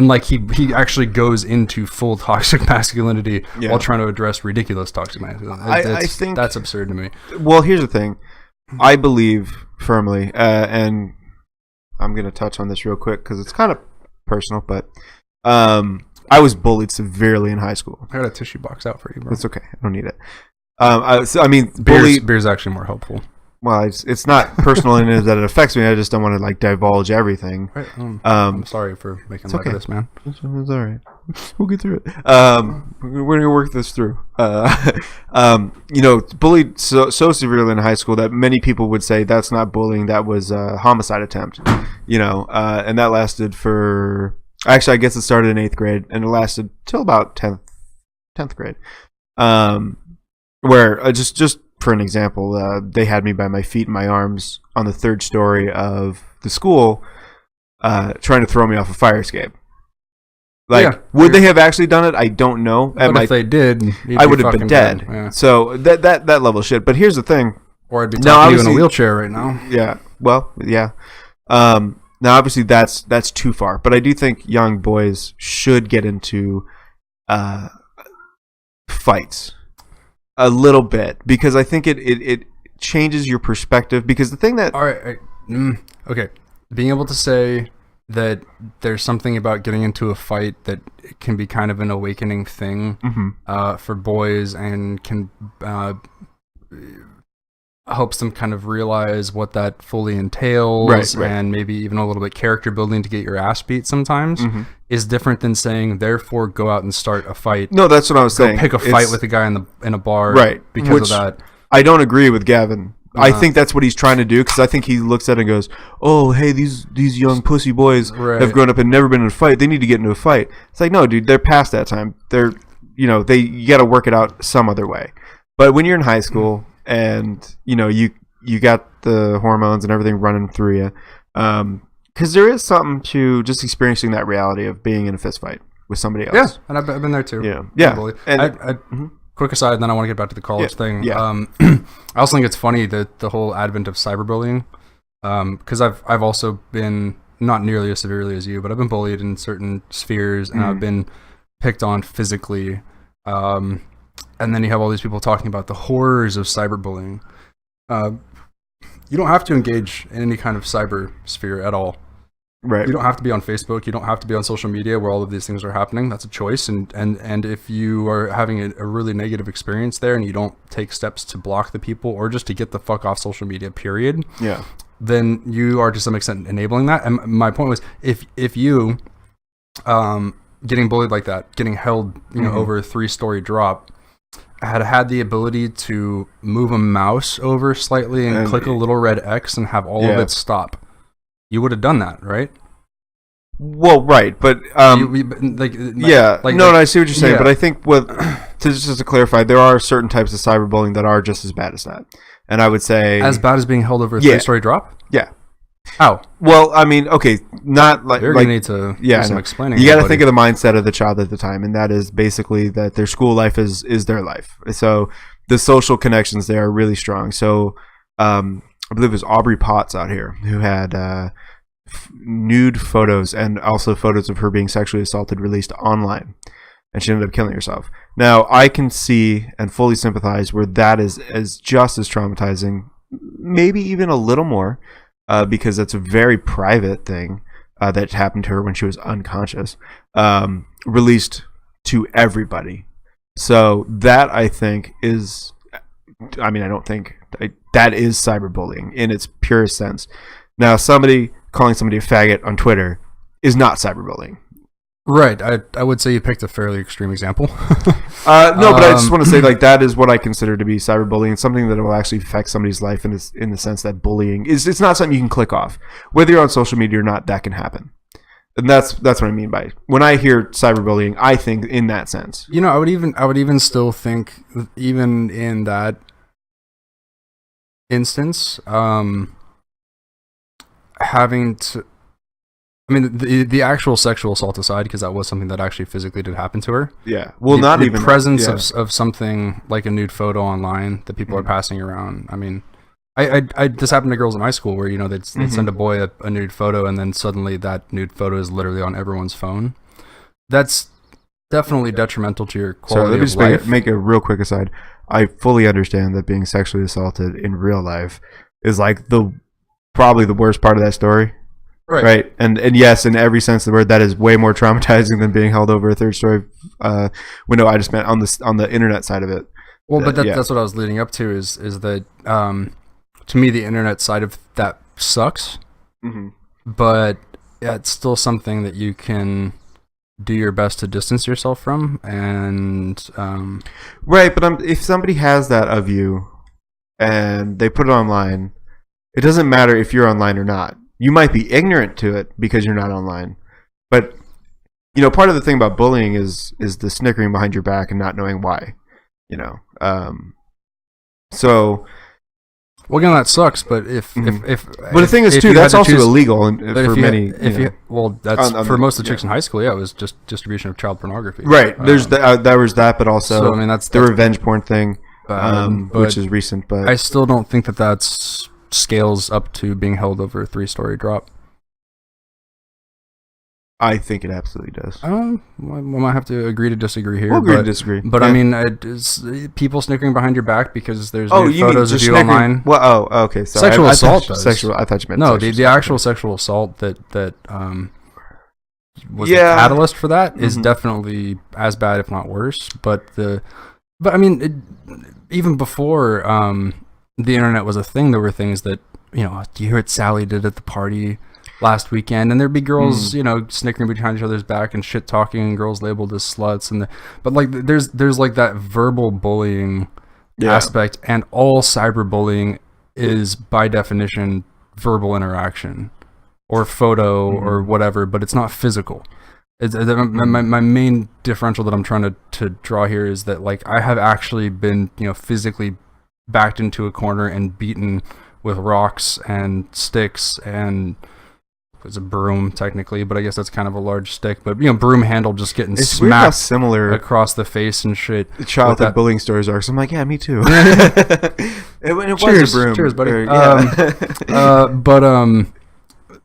like he actually goes into full toxic masculinity while trying to address ridiculous toxic masculinity. I think that's absurd to me. Well, here's the thing. I believe firmly, and I'm gonna touch on this real quick because it's kind of personal, but I was bullied severely in high school. I got a tissue box out for you, bro. It's okay. I don't need it. Beer's actually more helpful. Well, it's not personal in it that it affects me. I just don't want to like divulge everything. Right. I'm sorry for making light of this, man. It's all right. We'll get through it. We're gonna work this through. Bullied so severely in high school that many people would say that's not bullying. That was a homicide attempt. And that lasted for. Actually, I guess it started in 8th grade and it lasted till about 10th 10th grade. Where just for an example, they had me by my feet and my arms on the 3rd story of the school, trying to throw me off a fire escape. Like, would they have actually done it? I don't know. But if they did, I would have been dead. Yeah. So that level of shit. But here's the thing. Or I'd be talking to you in a wheelchair right now. Yeah. Well, yeah. Now, obviously, that's too far. But I do think young boys should get into fights a little bit, because I think it changes your perspective. Because the thing that... All right. Okay. Being able to say that there's something about getting into a fight that can be kind of an awakening thing for boys, and can helps them kind of realize what that fully entails, right. And maybe even a little bit character building to get your ass beat sometimes, is different than saying, therefore go out and start a fight. No, that's what I was saying. Pick a fight with a guy in a bar, right? Because of that. I don't agree with Gavin. I think that's what he's trying to do, because I think he looks at it and goes, "Oh, hey, these young pussy boys have grown up and never been in a fight. They need to get into a fight." It's like, no, dude, they're past that time. They're, you got to work it out some other way. But when you're in high school and you got the hormones and everything running through you, because there is something to just experiencing that reality of being in a fist fight with somebody else. Yeah, and I've been there too. Yeah. And quick aside, and then I want to get back to the college thing. Yeah. I also think it's funny that the whole advent of cyberbullying, because I've also been, not nearly as severely as you, but I've been bullied in certain spheres, and I've been picked on physically. And then you have all these people talking about the horrors of cyberbullying. You don't have to engage in any kind of cyber sphere at all. Right. You don't have to be on Facebook. You don't have to be on social media where all of these things are happening. That's a choice. And if you are having a really negative experience there and you don't take steps to block the people or just to get the fuck off social media, period, then you are to some extent enabling that. And my point was, if you getting bullied like that, getting held over a 3-story drop, had the ability to move a mouse over slightly and click a little red X and have all of it stop, you would have done that, right? Well, right, but I see what you're saying. But I think just to clarify, there are certain types of cyberbullying that are just as bad as that, and I would say as bad as being held over a 3-story drop. Yeah. How? Well, I mean, okay, not like you're gonna need to do some explaining. You got to think of the mindset of the child at the time, and that is basically that their school life is their life. So the social connections there are really strong. So I believe it was Aubrey Potts out here who had nude photos and also photos of her being sexually assaulted released online, and she ended up killing herself. Now, I can see and fully sympathize where that is just as traumatizing, maybe even a little more, because that's a very private thing that happened to her when she was unconscious, released to everybody. So that, I think, is... I mean, I don't think... that is cyberbullying in its purest sense. Now, somebody calling somebody a faggot on Twitter is not cyberbullying. Right. I would say you picked a fairly extreme example. No, but I just want to say, like, that is what I consider to be cyberbullying, something that will actually affect somebody's life in the sense that bullying it's not something you can click off. Whether you're on social media or not, that can happen. And that's what I mean by it. When I hear cyberbullying, I think in that sense. I would even still think, even in that instance, having to, I mean, the actual sexual assault aside, because that was something that actually physically did happen to her. Yeah. Well, not even the presence of something like a nude photo online that people are passing around. I mean, I this happened to girls in high school where they'd send a boy a nude photo, and then suddenly that nude photo is literally on everyone's phone. That's definitely detrimental to your quality of life. Make a real quick aside. I fully understand that being sexually assaulted in real life is like probably the worst part of that story. Right. And yes, in every sense of the word, that is way more traumatizing than being held over a 3rd-story window. I just meant on the internet side of it. Well, but that's what I was leading up to is that to me the internet side of that sucks. Mm-hmm. But it's still something that you can do your best to distance yourself from, and right. But if somebody has that of you and they put it online, it doesn't matter if you're online or not. You might be ignorant to it because you're not online, but part of the thing about bullying is the snickering behind your back and not knowing why. So. Well, again, that sucks. But if but the thing is too, that's also illegal for many. That's for most of the chicks in high school. Yeah, it was just distribution of child pornography. Right. There's there was that, but also so, I mean, that's the revenge porn thing, but which is recent. But I still don't think that's scales up to being held over a 3-story drop. I think it absolutely does. We might have to agree to disagree here. We'll agree to disagree. But I mean, it's people snickering behind your back because there's photos of you online. Well, okay. Sorry. Sexual assault does. I thought you meant the actual sexual assault that was the catalyst for that is definitely as bad, if not worse. But I mean, even before the internet was a thing, there were things that do you hear what Sally did at the party last weekend, and there'd be girls, snickering behind each other's back and shit talking, and girls labeled as sluts, but like there's like that verbal bullying aspect, and all cyberbullying is by definition verbal interaction or photo or whatever, but it's not physical. My main differential that I'm trying to draw here is that like I have actually been physically backed into a corner and beaten with rocks and sticks and it's a broom technically, but I guess that's kind of a large stick. But broom handle just getting smacked similar across the face and shit. Childhood bullying stories are. So I'm like, yeah, me too. it was a broom. Cheers, buddy.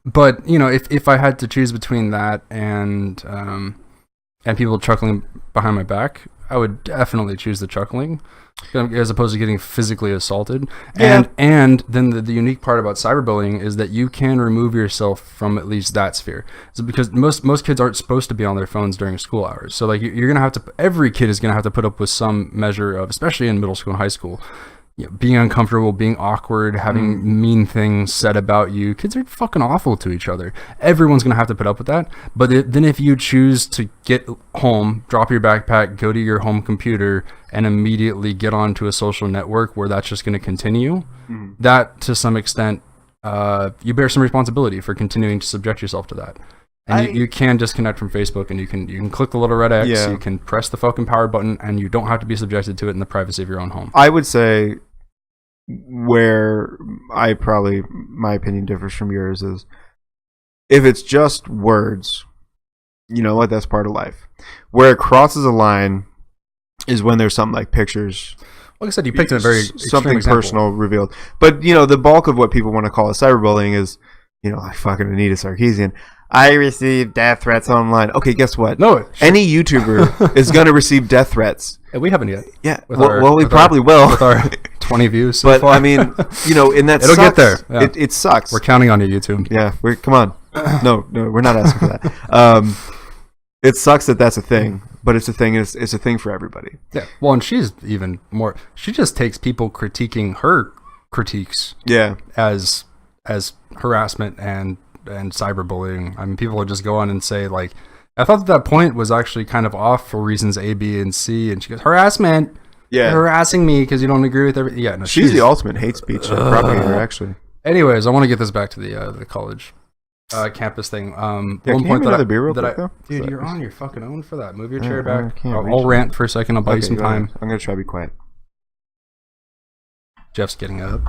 But if I had to choose between that and people chuckling behind my back, I would definitely choose the chuckling as opposed to getting physically assaulted. And then the unique part about cyberbullying is that you can remove yourself from at least that sphere. So because most kids aren't supposed to be on their phones during school hours. So like you're gonna have to. Every kid is gonna have to put up with some measure of, especially in middle school and high school, being uncomfortable, being awkward, having mean things said about you. Kids are fucking awful to each other. Everyone's going to have to put up with that. But then if you choose to get home, drop your backpack, go to your home computer, and immediately get onto a social network where that's just going to continue, that to some extent, you bear some responsibility for continuing to subject yourself to that. And you can disconnect from Facebook, and you can click the little red X, you can press the fucking power button, and you don't have to be subjected to it in the privacy of your own home. I would say where my opinion differs from yours is if it's just words, you know what, that's part of life. Where it crosses a line is when there's something like pictures. Like I said, you picked a very something personal revealed. But, the bulk of what people want to call cyberbullying is, like fucking Anita Sarkeesian. I received death threats online. Okay, guess what? No. Any YouTuber is going to receive death threats. We haven't yet. Yeah. We probably will. With our 20 views so far. I mean, in that It'll sucks. Get there. Yeah. It sucks. We're counting on you, YouTube. Yeah. Come on. No, we're not asking for that. It sucks that that's a thing, but it's a thing. It's a thing for everybody. Yeah. Well, and she's even more. She just takes people critiquing her critiques. Yeah. As harassment and cyberbullying. I mean, people would just go on and say, like, I thought that point was actually kind of off for reasons A, B, and C. And she goes, harassment. Yeah. You're harassing me because you don't agree with everything. Yeah, no, she's the ultimate hate speech propagator, actually. Anyways, I want to get this back to the college campus thing. One point dude, you're on your fucking own for that. Move your chair back. I'll rant for a second. I'll buy you some time. I'm going to try to be quiet. Jeff's getting up.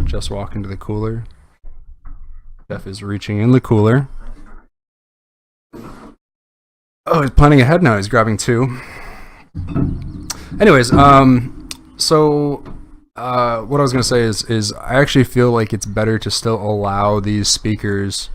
Jeff's walking to the cooler. Jeff is reaching in the cooler. Oh, he's planning ahead now. He's grabbing 2. Anyways, so what I was going to say is I actually feel like it's better to still allow these speakers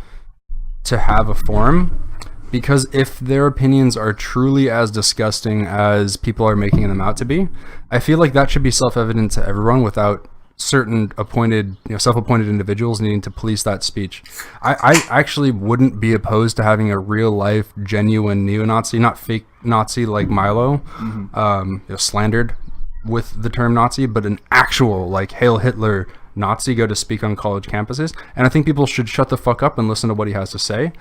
to have a forum, because if their opinions are truly as disgusting as people are making them out to be, I feel like that should be self-evident to everyone without certain self-appointed individuals needing to police that speech. I actually wouldn't be opposed to having a real-life, genuine neo-Nazi, not fake Nazi like Milo, slandered with the term Nazi, but an actual, like, Hail Hitler Nazi go to speak on college campuses. And I think people should shut the fuck up and listen to what he has to say,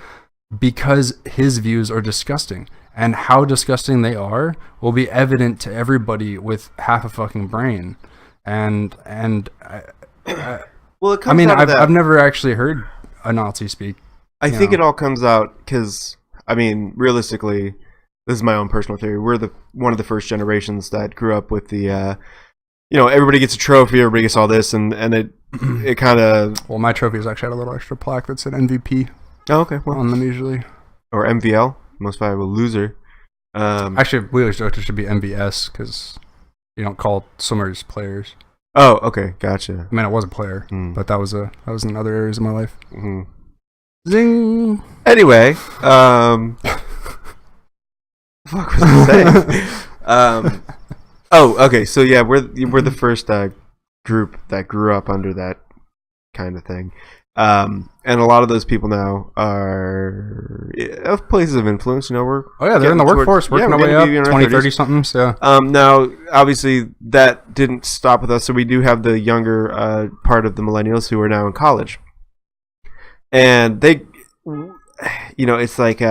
because his views are disgusting. And how disgusting they are will be evident to everybody with half a fucking brain. And well, it comes out of that. I've never actually heard a Nazi speak. I think it all comes out because I mean, realistically, this is my own personal theory. We're one of the first generations that grew up with the, everybody gets a trophy, everybody gets all this, and it kind of. Well, my trophy has actually had a little extra plaque that said MVP. Oh, okay. Well, on them usually. Or MVL, most valuable loser. Actually, we always joked it should be MVS because you don't call swimmers players. Oh, okay, gotcha. I mean, I was a player, but that was in other areas of my life. Mm-hmm. Zing. Anyway, fuck was I saying? Okay. So yeah, we're the first group that grew up under that kind of thing, and a lot of those people now are of places of influence. We're they're in the workforce, working our way up, 20, 30 something. So now, obviously, that didn't stop with us. So we do have the younger part of the millennials who are now in college, and they, it's like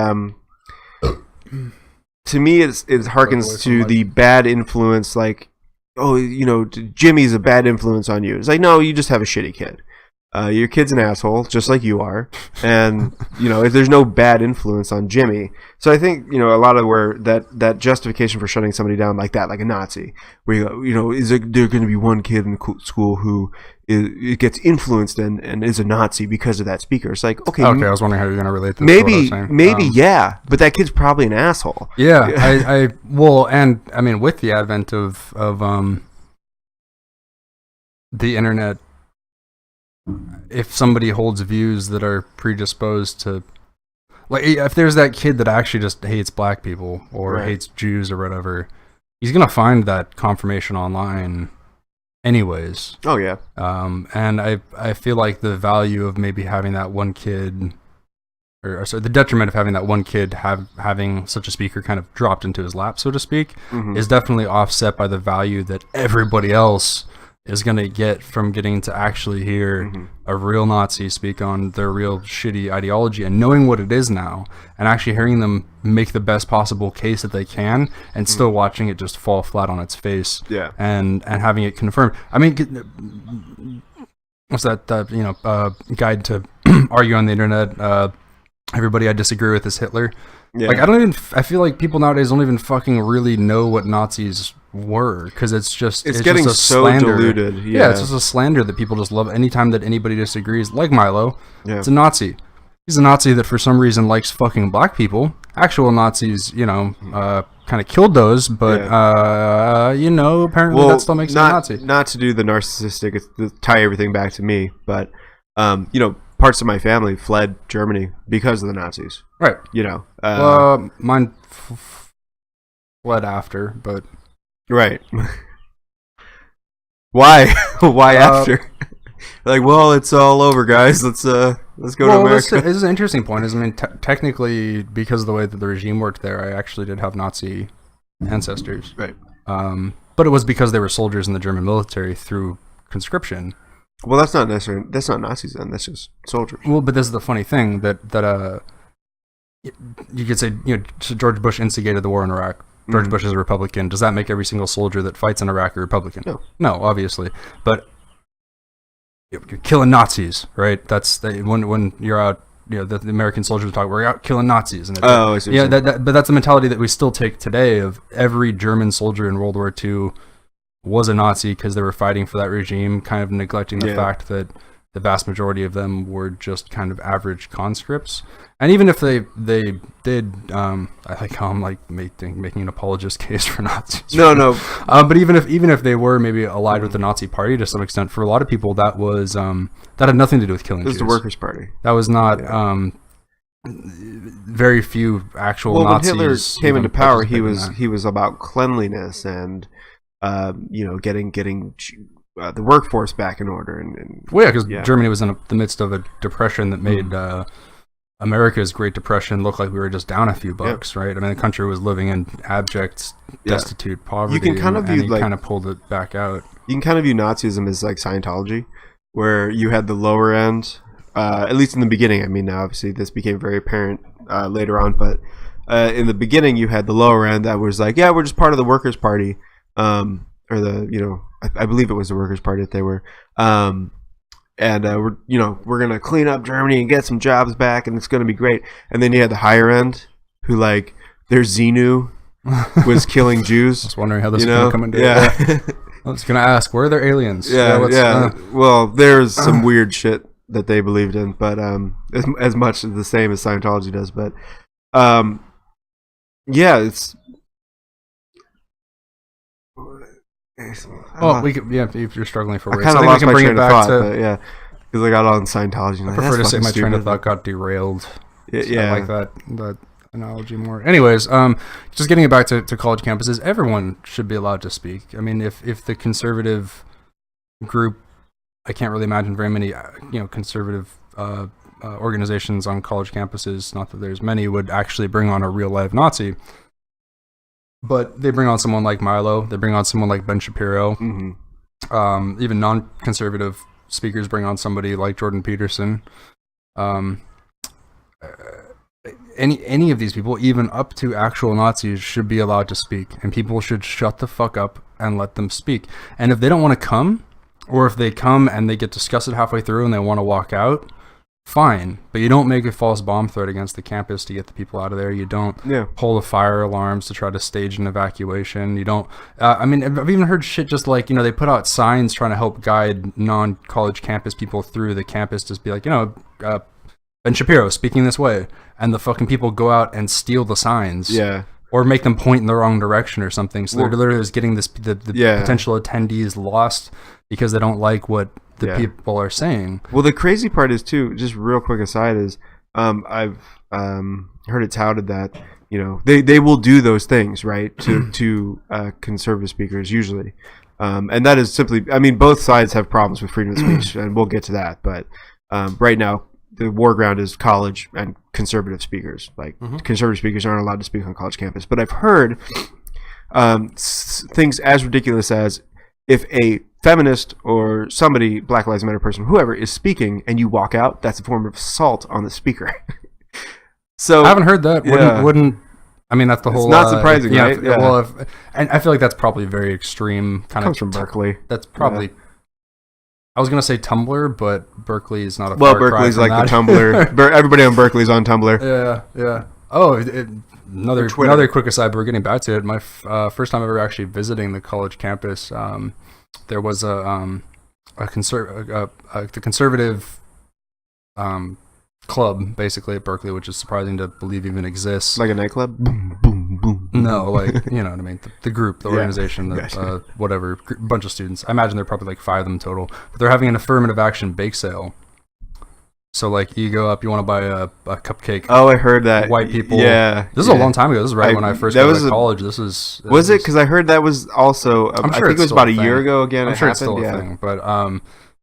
to me, it harkens to the bad influence, like, Jimmy's a bad influence on you. It's like, no, you just have a shitty kid. Your kid's an asshole, just like you are. And, if there's no bad influence on Jimmy. So I think, a lot of where that justification for shutting somebody down like that, like a Nazi, where is there going to be one kid in the school who gets influenced and is a Nazi because of that speaker? It's like, okay. Okay, I was wondering how you're going to relate this to what I was saying. Yeah, but that kid's probably an asshole. Yeah, I mean, with the advent of the internet, if somebody holds views that are predisposed to, like, if there's that kid that actually just hates black people or hates Jews or whatever, he's gonna find that confirmation online anyways. Oh yeah. And I feel like the value of maybe having that one kid, or sorry, the detriment of having that one kid having such a speaker kind of dropped into his lap, so to speak, is definitely offset by the value that everybody else is going to get from getting to actually hear a real Nazi speak on their real shitty ideology and knowing what it is now and actually hearing them make the best possible case that they can and still watching it just fall flat on its face and having it confirmed. I mean, what's that, guide to argue on the internet, everybody I disagree with is Hitler. Yeah. Like, I feel like people nowadays don't even fucking really know what Nazis were, because it's getting just a so slander. diluted. Yeah, it's just a slander that people just love. Anytime that anybody disagrees, like Milo, it's a Nazi. He's a Nazi that for some reason likes fucking black people. Actual Nazis, kind of killed those, but apparently that still makes him a Nazi. Not to do the narcissistic, to tie everything back to me, but parts of my family fled Germany because of the Nazis. Right. Mine fled after, but right. Why? Why after? Like, well, it's all over, guys. Let's go to America. This is an interesting point. Technically, because of the way that the regime worked there, I actually did have Nazi ancestors. Right. But it was because they were soldiers in the German military through conscription. Well, that's not Nazis then. That's just soldiers. Well, but this is the funny thing that you could say, George Bush instigated the war in Iraq. George Bush is a Republican. Does that make every single soldier that fights in Iraq a Republican? No, obviously. But you're killing Nazis, right? That's when you're out. The American soldiers talk. We're out killing Nazis. And I see. Yeah, but that's a mentality that we still take today. Of every German soldier in World War II was a Nazi because they were fighting for that regime, kind of neglecting the fact that the vast majority of them were just kind of average conscripts. And even if they did, I like how I'm like making an apologist case for Nazis. No. But even if they were maybe allied with the Nazi Party to some extent, for a lot of people that was that had nothing to do with killing Jews. It was the Workers' Party. That was not. Very few actual Nazis. When Hitler came into power, he was about cleanliness and getting the workforce back in order. Because Germany was in the midst of a depression that made America's Great Depression look like we were just down a few bucks, right? I mean, the country was living in abject, destitute poverty. You can kind of view, kind of pulled it back out. You can kind of view Nazism as like Scientology, where you had the lower end, at least in the beginning. I mean, now obviously this became very apparent later on, but in the beginning you had the lower end that was like, we're just part of the Workers' Party. Or I believe it was the Workers' Party that they were, we're gonna clean up Germany and get some jobs back, and it's gonna be great. And then you had the higher end, who like their Xenu was killing Jews. I was wondering how this is going to come into it. I was going to ask, where are their aliens? Well, there's some weird shit that they believed in, but as much the same as Scientology does. But it's. Well, we could, if you're struggling for words, I kind of lost my train of thought, but yeah, because I got on Scientology. I prefer to say my train of thought got derailed. I like that analogy more. Anyways, just getting it back to college campuses, everyone should be allowed to speak. I mean, if the conservative group, I can't really imagine very many, conservative organizations on college campuses, not that there's many, would actually bring on a real live Nazi. But they bring on someone like Milo. They bring on someone like Ben Shapiro. Mm-hmm. Even non-conservative speakers bring on somebody like Jordan Peterson. Any of these people, even up to actual Nazis, should be allowed to speak, and people should shut the fuck up and let them speak. And if they don't want to come, or if they come and they get disgusted halfway through and they want to walk out, fine. But you don't make a false bomb threat against the campus to get the people out of there. You don't pull the fire alarms to try to stage an evacuation. You don't. I've even heard shit just like, they put out signs trying to help guide non-college campus people through the campus. Just be like, Ben Shapiro speaking this way, and the fucking people go out and steal the signs. Yeah. Or make them point in the wrong direction or something. So they're literally just getting the potential attendees lost because they don't like what the people are saying. Well, the crazy part is too, just real quick aside, is I've heard it touted that they will do those things, right, to conservative speakers usually, and that is simply, both sides have problems with freedom of speech, and we'll get to that. But right now, the war ground is college and conservative speakers. Like conservative speakers aren't allowed to speak on college campus. But I've heard things as ridiculous as if a feminist or somebody, Black Lives Matter person, whoever is speaking, and you walk out, that's a form of assault on the speaker. So I haven't heard that. Wouldn't that's the whole. It's not surprising, right? Yeah. Well, and I feel like that's probably very extreme. Comes from Berkeley. That's probably. Yeah. I was gonna say Tumblr, but Berkeley is not a. Well, Berkeley's like the Tumblr. Everybody on Berkeley's on Tumblr. Yeah. Oh, another quick aside. But we're getting back to it. My first time ever actually visiting the college campus. There was the conservative club basically at Berkeley, which is surprising to believe even exists. Like a nightclub? Boom, boom, boom. No, like, you know what I mean? The group, the organization, whatever, bunch of students. I imagine there are probably like 5 of them total. But they're having an affirmative action bake sale. So, like, you go up, you want to buy a cupcake. Oh, I heard that. White people. Yeah. This is a long time ago. This is right when I first got to college. Was it? Because I heard that was also, I think it was about a year ago again. I'm sure it's still a thing. But I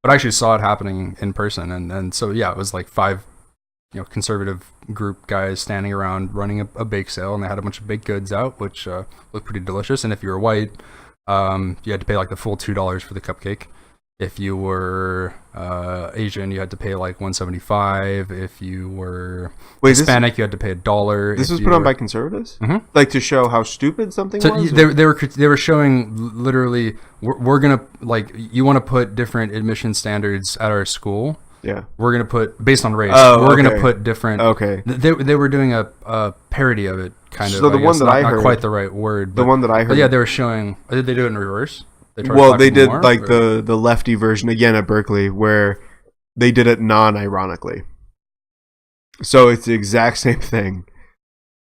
actually saw it happening in person. And so, yeah, it was like 5 conservative group guys standing around running a bake sale, and they had a bunch of baked goods out, which looked pretty delicious. And if you were white, you had to pay like the full $2 for the cupcake. If you were Asian, you had to pay like $1.75. If you were Hispanic, you had to pay $1. This was put on by conservatives, like to show how stupid something was. They were showing literally, we're gonna, like, you want to put different admission standards at our school. Yeah, we're gonna put based on race. We're gonna put different. Okay, they were doing a parody of it, kind of. So the one that I heard, not quite the right word. But, the one that I heard, yeah, they were showing. Did they do it in reverse? They did like the lefty version again at Berkeley, where they did it non-ironically. So it's the exact same thing,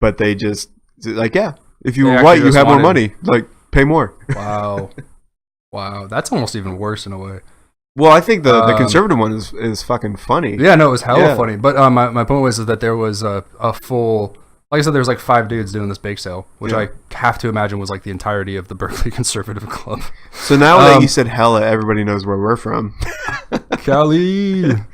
but they just like, if you were white, you have more money. Like, pay more. Wow, that's almost even worse in a way. Well, I think the conservative one is fucking funny. Yeah, no, it was hella funny. But my point was that there was a full. Like I said, there was like 5 dudes doing this bake sale, which I have to imagine was like the entirety of the Berkeley Conservative Club. So now that you said hella, everybody knows where we're from. Cali. I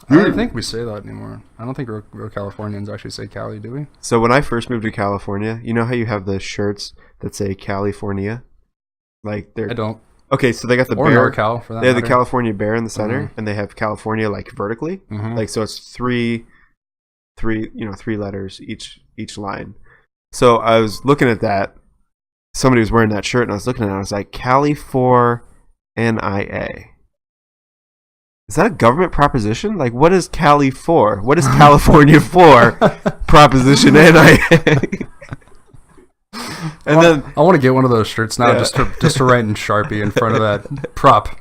don't think we say that anymore. I don't think real Californians actually say Cali, do we? So when I first moved to California, you know how you have the shirts that say California? Like they're. I don't. Okay, so they got the or bear. NorCal for that they have matter. the California bear in the center, and they have California like vertically. Like, so it's three letters each line. So I was looking at that. Somebody was wearing that shirt, and I was looking at it. And I was like, Cali4NIA. Is that a government proposition? Like, what is Cali for? What is California for? Proposition NIA. And I want to get one of those shirts now, just to write in Sharpie in front of that prop.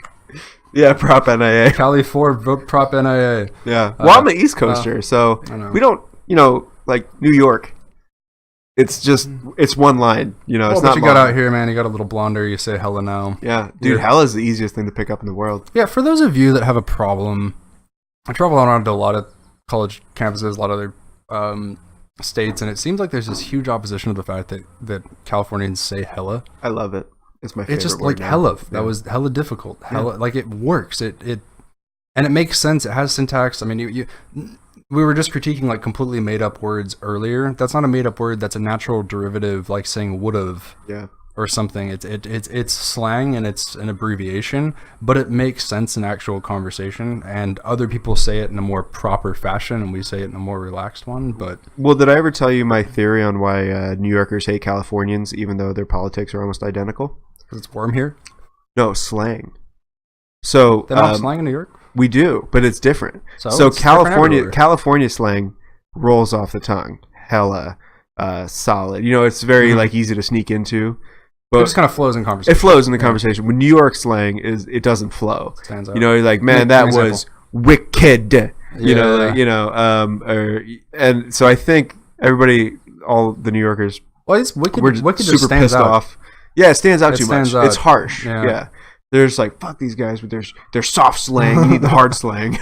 Yeah, prop NIA. Cali 4, vote prop NIA. Yeah. Well, I'm an East Coaster, so we don't, like New York. It's one line, it's not. But you got out here, man. You got a little blonder. You say hella now. Yeah, dude, hella is the easiest thing to pick up in the world. Yeah, for those of you that have a problem, I travel around to a lot of college campuses, a lot of other states, and it seems like there's this huge opposition to the fact that Californians say hella. I love it. It's my favorite. It's just word like now. hella. That was hella difficult. Hella, like it works. It and it makes sense. It has syntax. I mean, we were just critiquing like completely made up words earlier. That's not a made up word. That's a natural derivative, like saying would've. Yeah. Or something. It's slang and it's an abbreviation, but it makes sense in actual conversation. And other people say it in a more proper fashion, and we say it in a more relaxed one. But did I ever tell you my theory on why New Yorkers hate Californians, even though their politics are almost identical? Because it's warm here. No, slang. So they don't have slang in New York. We do, but it's different. So California slang rolls off the tongue. Hella, solid. It's very like easy to sneak into. But it just kind of flows in conversation. It flows in the conversation. When New York slang it doesn't flow. Stands out. You're like, man, that was wicked. And so I think everybody, all the New Yorkers, it's wicked. Wicked super stands pissed out. off. Yeah, it stands out too much. Out. It's harsh. Yeah. They're just like, fuck these guys with their soft slang. You need the hard slang.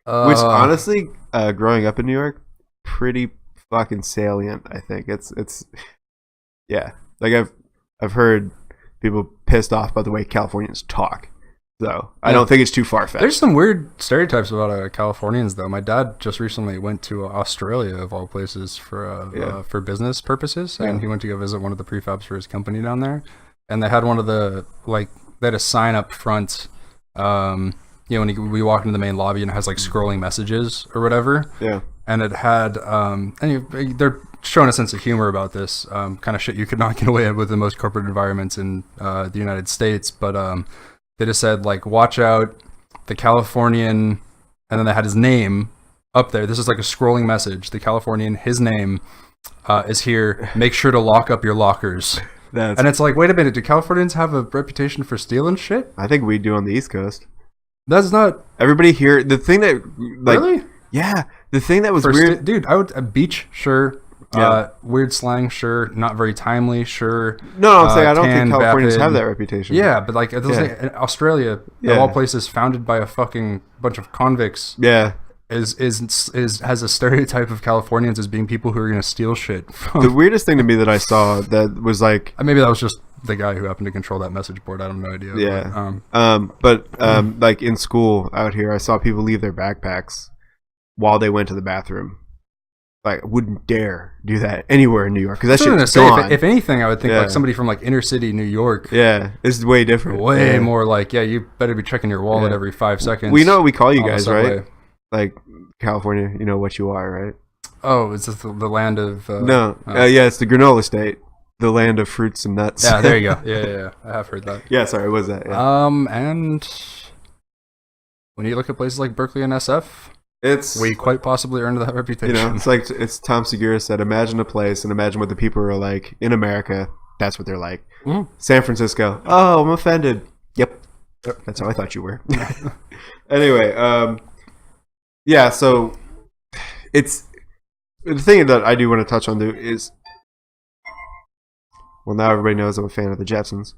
Which honestly, growing up in New York, pretty fucking salient. I think it's yeah. Like I've heard people pissed off by the way Californians talk. So I don't think it's too far-fetched. There's some weird stereotypes about Californians, though. My dad just recently went to Australia, of all places, for business purposes, and he went to go visit one of the prefabs for his company down there. And they had one of the they had a sign up front. When we walk into the main lobby, and it has like scrolling messages or whatever. Yeah. And it had they're showing a sense of humor about this kind of shit you could not get away with in most corporate environments in the United States, but they just said like, watch out, the Californian, and then they had his name up there. This is like a scrolling message. The Californian, his name is here. Make sure to lock up your lockers. And it's like, wait a minute, do Californians have a reputation for stealing shit? I think we do on the East Coast. That's not everybody here. The thing that really, yeah, the thing that was weird, dude. I would a beach, sure. Yeah. Weird slang, sure. Not very timely, sure. No, I'm saying I don't think Californians have that reputation. Yeah, but like Australia, of all places, founded by a fucking bunch of convicts. Yeah, is has a stereotype of Californians as being people who are gonna steal shit. The weirdest thing to me that I saw that was like, maybe that was just the guy who happened to control that message board. I have no idea. Yeah. But like in school out here, I saw people leave their backpacks while they went to the bathroom. Like, wouldn't dare do that anywhere in New York because that shit's gone. If anything, I would think like somebody from like inner city New York. Yeah, it's way different. Way more like, you better be checking your wallet every 5 seconds. We know what we call you guys, right? Like California, you know what you are, right? Oh, is this the land of? It's the granola state, the land of fruits and nuts. Yeah, there you go. Yeah, I have heard that. Yeah, sorry, what was that? Yeah. And when you look at places like Berkeley and SF. We quite possibly earned that reputation. It's like Tom Segura said, imagine a place and imagine what the people are like in America. That's what they're like. Mm. San Francisco. Oh, I'm offended. Yep. That's how I thought you were. Anyway, so it's the thing that I do want to touch on is, well, now everybody knows I'm a fan of the Jetsons.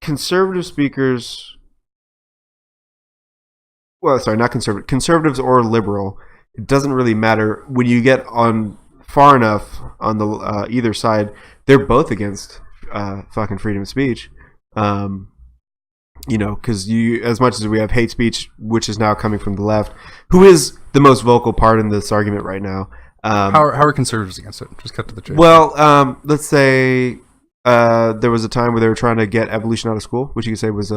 Conservative speakers. Well, sorry, not conservative. Conservatives or liberal, it doesn't really matter. When you get on far enough on the either side, they're both against fucking freedom of speech. Because as much as we have hate speech, which is now coming from the left, who is the most vocal part in this argument right now. How are conservatives against it? Just cut to the chase. Well, let's say there was a time where they were trying to get evolution out of school, which you could say was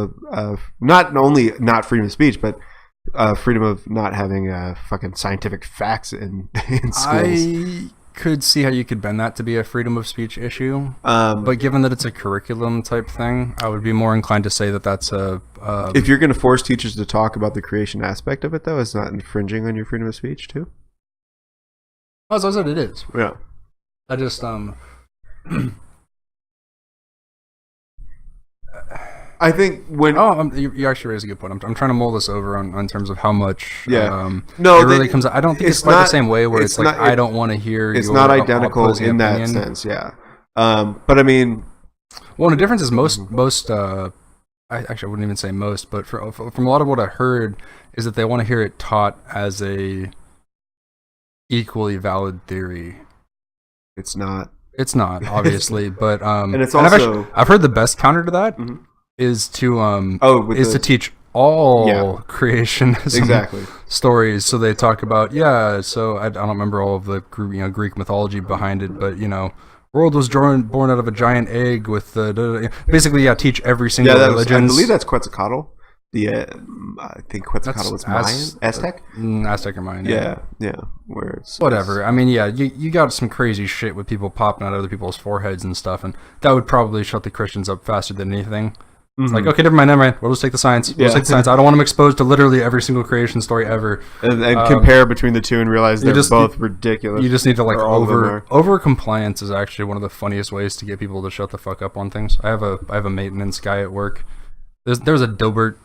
not only not freedom of speech, but freedom of not having fucking scientific facts in schools. could see how you could bend that to be a freedom of speech issue. But But given that it's a curriculum type thing, I would be more inclined to say that that's a. if you're going to force teachers to talk about the creation aspect of it, though, it's not infringing on your freedom of speech, too? As I said, it is. Yeah. I just I think when you actually raised a good point. I'm trying to mull this over on terms of how much no, it really comes out. I don't think it's quite the same way where it's like I don't want to hear. It's your not identical in that opinion. sense, yeah. But I mean, well, the difference is most. I wouldn't even say most, but from a lot of what I heard is that they want to hear it taught as a equally valid theory. it's not. It's not, obviously, but And it's and also I've heard the best counter to that is to to teach all creationism stories. So they talk about so I don't remember all of the Greek mythology behind it, but world was born out of a giant egg with basically teach every single religion. I believe that's Quetzalcoatl. I think Quetzalcoatl was Mayan, Aztec, Aztec or Mayan. Yeah. Where it's whatever. I mean, you got some crazy shit with people popping out of other people's foreheads and stuff, and that would probably shut the Christians up faster than anything. It's like, okay, never mind. We'll just take the science. I don't want them exposed to literally every single creation story ever. And compare between the two and realize they're both ridiculous. You just need to over compliance is actually one of the funniest ways to get people to shut the fuck up on things. I have a maintenance guy at work. There was a Dilbert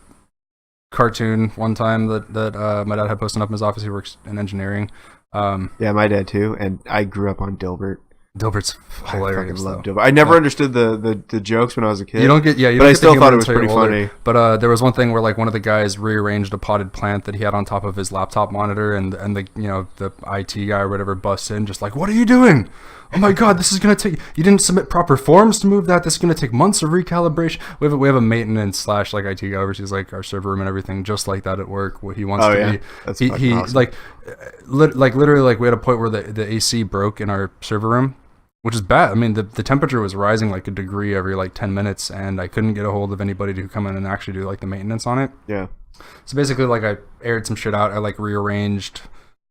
cartoon one time that my dad had posted up in his office. He works in engineering. My dad too, and I grew up on Dilbert. Dilbert's hilarious. I love Dilbert. I never understood the jokes when I was a kid. You don't get but I still thought it was pretty funny. But there was one thing where like one of the guys rearranged a potted plant that he had on top of his laptop monitor, and the the IT guy or whatever busts in just like, "What are you doing? Oh my god, this is gonna take. You didn't submit proper forms to move that. This is gonna take months of recalibration." We have a maintenance / like IT guy oversees like our server room and everything, just like that at work. What he wants to be. That's he awesome. like literally like we had a point where the AC broke in our server room. Which is bad. I mean, the temperature was rising like a degree every like 10 minutes, and I couldn't get a hold of anybody to come in and actually do like the maintenance on it. Yeah. So basically, like I aired some shit out. I like rearranged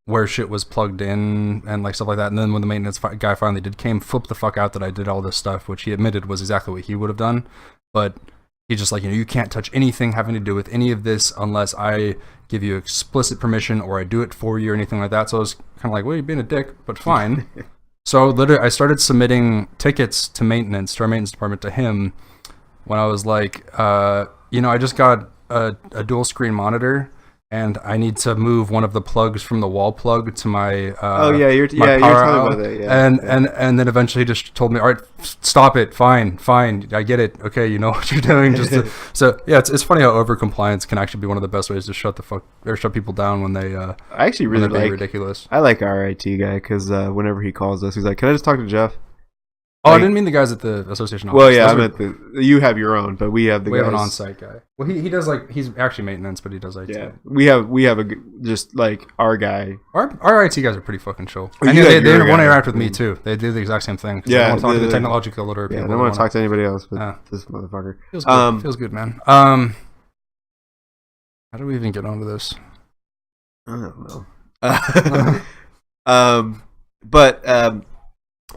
where shit was plugged in and like stuff like that. And then when the maintenance guy finally flipped the fuck out that I did all this stuff, which he admitted was exactly what he would have done. But he's just like, you can't touch anything having to do with any of this unless I give you explicit permission or I do it for you or anything like that. So I was kind of like, well, you're being a dick, but fine. So literally, I started submitting tickets to our maintenance department to him when I was like, I just got a dual screen monitor and I need to move one of the plugs from the wall plug to my you're talking about that, and then eventually he just told me, all right, stop it, fine, I get it, okay, you know what you're doing. It's funny how over compliance can actually be one of the best ways to shut people down when they I actually really like ridiculous. I like our IT guy because whenever he calls us, he's like, "Can I just talk to Jeff?" Oh, I didn't mean the guys at the association office. Well, yeah, you have your own, but we have we have an on-site guy. Well, he does he's actually maintenance, but he does IT. Yeah, we have just like our guy. Our IT guys are pretty fucking chill. And they want to interact with me too. They do the exact same thing. Yeah, they don't want to talk to the technological illiterate people. Yeah, they don't want to talk to anybody else, but this motherfucker. Feels good, man. How do we even get onto this? I don't know.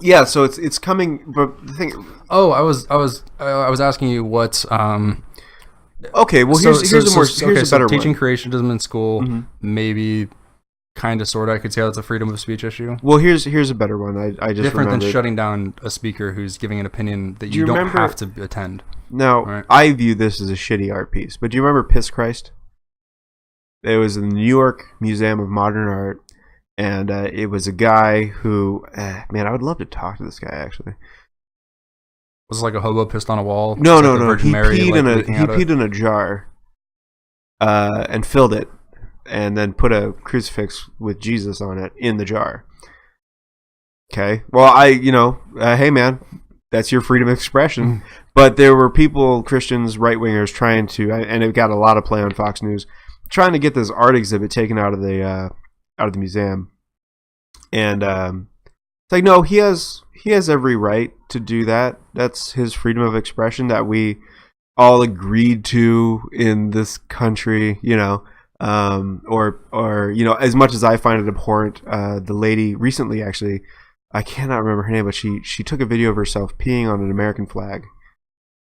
Yeah, so it's coming. But the thing. Oh, I was asking you what. Okay, well here's a better teaching one. creationism in school, maybe, kind of, sort of. I could say that's a freedom of speech issue. Well, here's a better one. I just different remembered. than shutting down a speaker who's giving an opinion that you don't have to attend. Now, right? I view this as a shitty art piece, but do you remember Piss Christ? It was in the New York Museum of Modern Art. And it was a guy who, man, I would love to talk to this guy, actually. Was it like a hobo pissed on a wall? No. He peed in a jar and filled it and then put a crucifix with Jesus on it in the jar. Okay. Well, hey, man, that's your freedom of expression. But there were people, Christians, right-wingers, trying to, and it got a lot of play on Fox News, trying to get this art exhibit taken out of the museum, and it's like, no, he has every right to do that. That's his freedom of expression that we all agreed to in this country, or as much as I find it abhorrent, the lady recently actually I cannot remember her name, but she took a video of herself peeing on an American flag,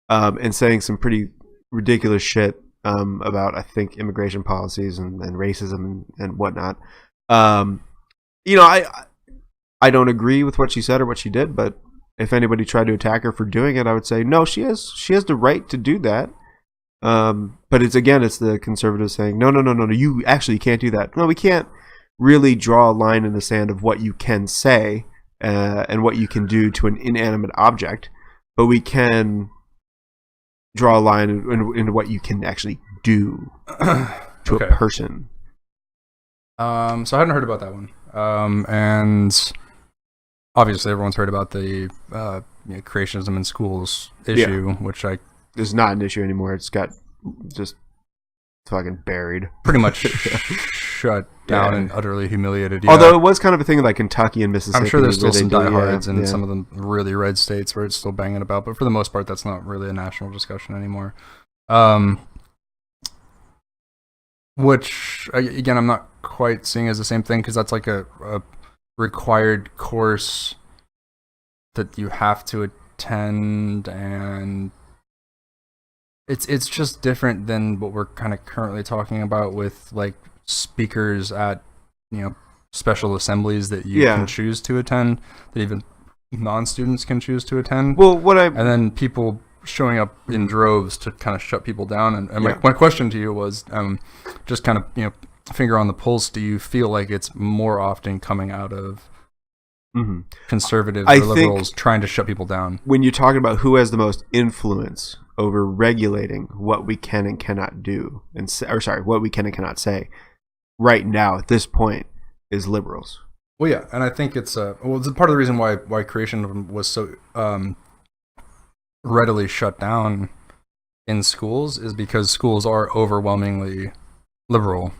and saying some pretty ridiculous shit about, I think, immigration policies and racism and whatnot. You know, I don't agree with what she said or what she did, but if anybody tried to attack her for doing it, I would say no. She has the right to do that. But it's the conservatives saying no. You actually can't do that. No, we can't really draw a line in the sand of what you can say and what you can do to an inanimate object, but we can draw a line into what you can actually do to a person. So I hadn't heard about that one. And obviously everyone's heard about the creationism in schools issue, which it's not an issue anymore. It's got just fucking buried. Pretty much shut down and utterly humiliated. Yeah. Although it was kind of a thing in like Kentucky and Mississippi. I'm sure there's still some diehards in some of the really red states where it's still banging about, but for the most part, that's not really a national discussion anymore. Which, again, I'm not quite seeing as the same thing, because that's like a required course that you have to attend, and it's just different than what we're kind of currently talking about with like speakers at special assemblies that you can choose to attend, that even non-students can choose to attend. Well, and then people showing up in droves to kind of shut people down. And my question to you was, just kind of finger on the pulse. Do you feel like it's more often coming out of conservatives or liberals trying to shut people down? When you're talking about who has the most influence over regulating what we can and cannot do, what we can and cannot say, right now at this point, is liberals. Well, yeah, and I think it's part of the reason why creationism was so readily shut down in schools is because schools are overwhelmingly liberal.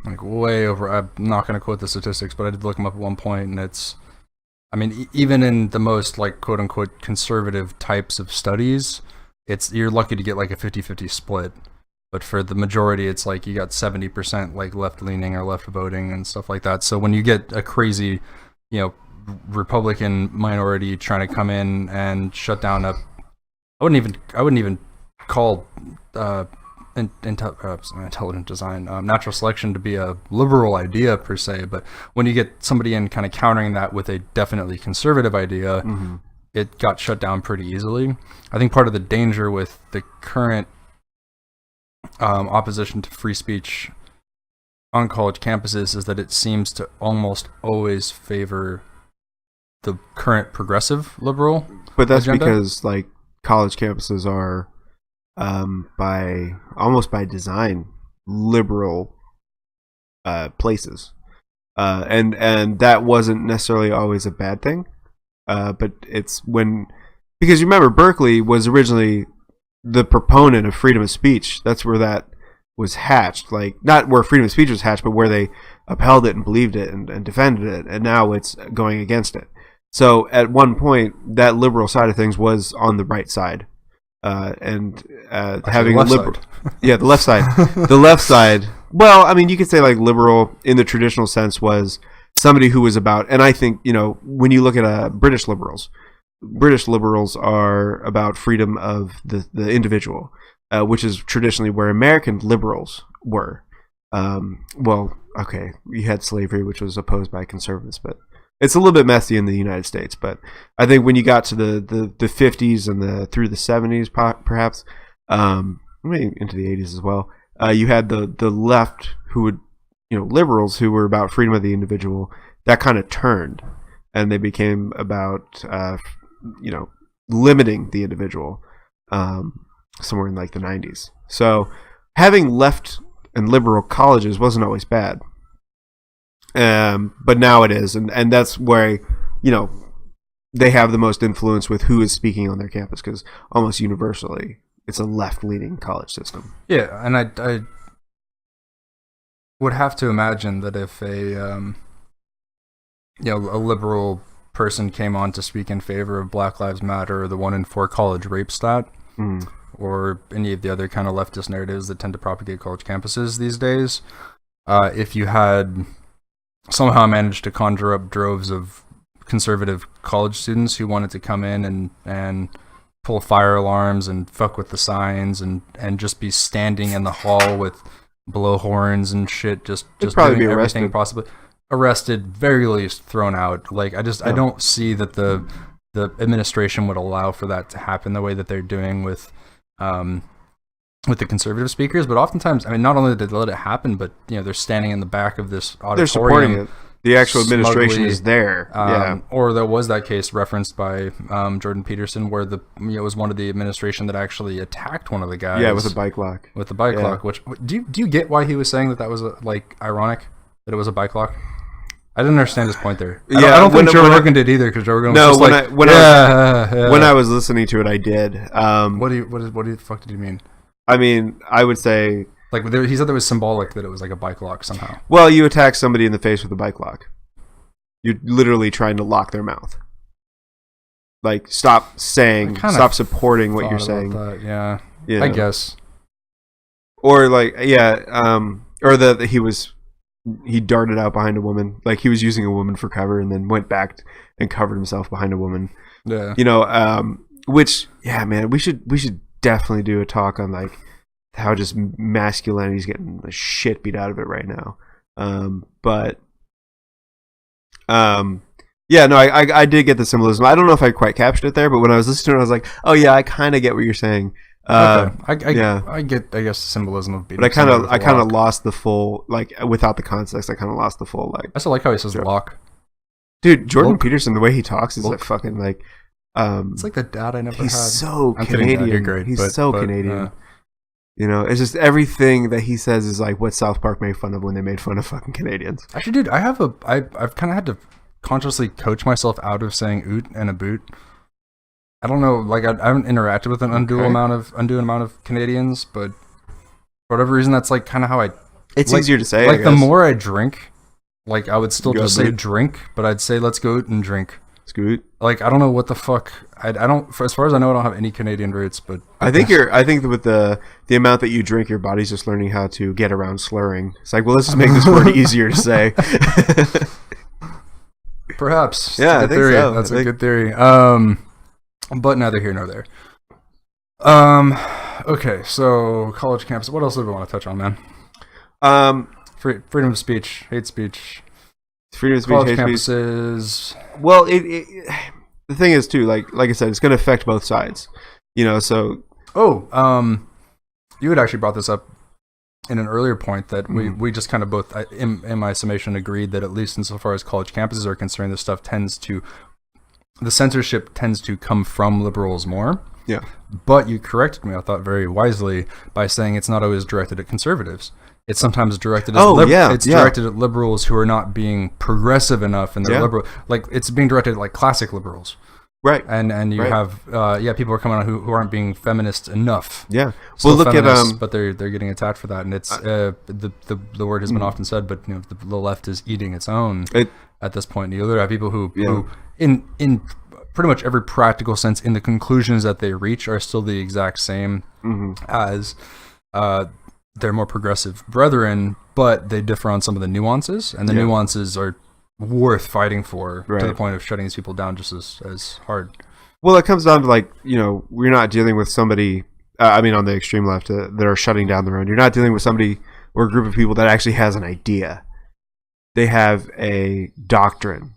Like way over. I'm not going to quote the statistics, but I did look them up at one point, and it's, I mean, even in the most like quote unquote conservative types of studies, you're lucky to get like a 50-50 split. But for the majority, it's like you got 70% like left leaning or left voting and stuff like that. So when you get a crazy, Republican minority trying to come in and shut down I wouldn't even call intelligent design, natural selection to be a liberal idea per se, but when you get somebody in kind of countering that with a definitely conservative idea, it got shut down pretty easily. I think part of the danger with the current opposition to free speech on college campuses is that it seems to almost always favor the current progressive liberal but that's agenda. Because like college campuses are by design liberal places, and that wasn't necessarily always a bad thing, but it's because you remember Berkeley was originally the proponent of freedom of speech. That's where that was hatched, like not where freedom of speech was hatched, but where they upheld it and believed it and defended it, and now it's going against it. So at one point, that liberal side of things was on the right side, and having a liberal, the left side, the left side. Well, I mean, you could say like liberal in the traditional sense was somebody who was about, and I think when you look at British liberals are about freedom of the individual, which is traditionally where American liberals were. Well, okay, you had slavery, which was opposed by conservatives, but it's a little bit messy in the United States. But I think when you got to the 50s and through the 70s, perhaps, maybe into the 80s as well, you had the left who would, liberals who were about freedom of the individual. That kind of turned, and they became about limiting the individual, somewhere in like the 90s. So having left and liberal colleges wasn't always bad. But now it is, and that's where they have the most influence with who is speaking on their campus, because almost universally it's a left-leaning college system. Yeah, and I would have to imagine that if a liberal person came on to speak in favor of Black Lives Matter or the 1 in 4 college rape stat, or any of the other kind of leftist narratives that tend to propagate college campuses these days, if you had somehow managed to conjure up droves of conservative college students who wanted to come in and pull fire alarms and fuck with the signs and just be standing in the hall with blow horns and shit, just probably doing be everything arrested. possibly. Arrested, very least thrown out. Like, I don't see that the administration would allow for that to happen the way that they're doing with the conservative speakers. But oftentimes, I mean, not only did they let it happen, but they're standing in the back of this auditorium. They're supporting it. The actual administration smugly, is there. Or there was that case referenced by Jordan Peterson where it was one of the administration that actually attacked one of the guys. Yeah, with a bike lock. With the bike lock. Which do you get why he was saying that was ironic that it was a bike lock? I didn't understand his point there. I don't think Joe Rogan did either, because Joe Rogan was just when I was listening to it, I did. What the fuck did you mean? I mean, I would say, like, he said that was symbolic that it was like a bike lock somehow. Well, you attack somebody in the face with a bike lock. You're literally trying to lock their mouth. Like, stop supporting what you're saying. That, yeah, you I know? guess. Or like, or that he darted out behind a woman, like he was using a woman for cover, and then went back and covered himself behind a woman. Yeah, which, yeah, man, we should definitely do a talk on like how just masculinity is getting the shit beat out of it right now. Yeah, no, I did get the symbolism. I don't know if I quite captured it there, but when I was listening to it, I was like, oh yeah, I kind of get what you're saying. Okay. I get, I guess, the symbolism of beating. But I kind of lost the full, like, without the context. I kind of lost the full, like. I still like how he says lock. Dude, Jordan Peterson, the way he talks is like fucking like. It's like the dad I never had. He's so Canadian. You're great, he's so Canadian. It's just everything that he says is like what South Park made fun of when they made fun of fucking Canadians. Actually, dude, I've kind of had to consciously coach myself out of saying oot and a boot. I don't know, like, I haven't interacted with an undue amount of Canadians, but for whatever reason, that's like kind of how it's like, easier to say. Like, the more I drink, like, I would still just say boot. drink, but I'd say let's go out and drink. Scoot. Like, I don't know what the fuck. I don't. As far as I know, I don't have any Canadian roots, but I think with the amount that you drink, your body's just learning how to get around slurring. It's like, well, let's just make this word easier to say. Perhaps. Yeah, I think so. That's a good theory. But neither here nor there. Okay, so college campus. What else do we want to touch on, man? Freedom of speech, hate speech. Freedom of speech, college hate campuses. Speech. Well, the thing is too, like I said, it's going to affect both sides. So. You had actually brought this up in an earlier point that we just kind of both, in my summation, agreed that at least insofar as college campuses are concerned, this stuff the censorship tends to come from liberals more. Yeah. But you corrected me, I thought, very wisely by saying it's not always directed at conservatives. It's sometimes directed at directed at liberals who are not being progressive enough in their liberal, like, it's being directed at like classic liberals. Right. And you have people are coming on who aren't being feminist enough. Yeah. Still look at but they're getting attacked for that, and it's the word has been often said, but the left is eating its own at this point. You literally have people who in pretty much every practical sense, in the conclusions that they reach, are still the exact same as their more progressive brethren, but they differ on some of the nuances, and the nuances are worth fighting for, to the point of shutting these people down just as hard. Well, it comes down to, like, we're not dealing with somebody, on the extreme left that are shutting down their own. You're not dealing with somebody or a group of people that actually has an idea. They have a doctrine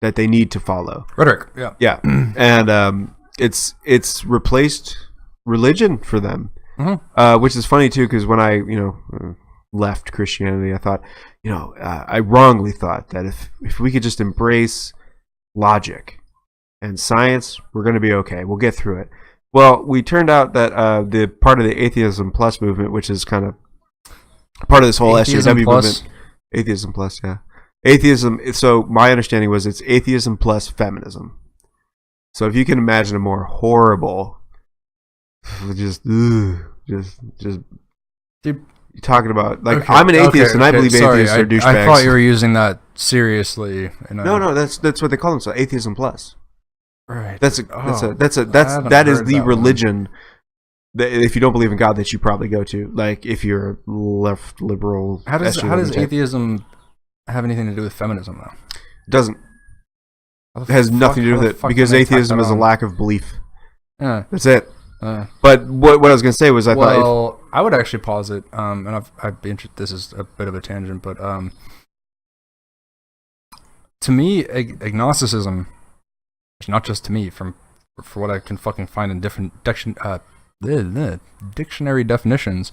that they need to follow. Rhetoric, yeah. And it's replaced religion for them, which is funny too, because when I left Christianity, I thought, I wrongly thought that if we could just embrace logic and science, we're going to be okay. We'll get through it. Well, we turned out that the part of the Atheism Plus movement, which is kind of part of this whole SJW movement, Atheism Plus, yeah. Atheism. So my understanding was it's atheism plus feminism. So if you can imagine a more horrible, just Dude, talking about, like, I'm an atheist and I believe atheists are douchebags. I thought you were using that seriously. No, that's what they call themselves, atheism plus. Right. That is the religion that, if you don't believe in God, that you probably go to. Like, if you're a left liberal. How does atheism have anything to do with feminism, though? It doesn't. It has nothing to do with it because atheism is a lack of belief. That's it. But what I was going to say was I would actually posit, and I'd be interested. This is a bit of a tangent, but to me, agnosticism, not just to me, for what I can fucking find in different dictionary definitions,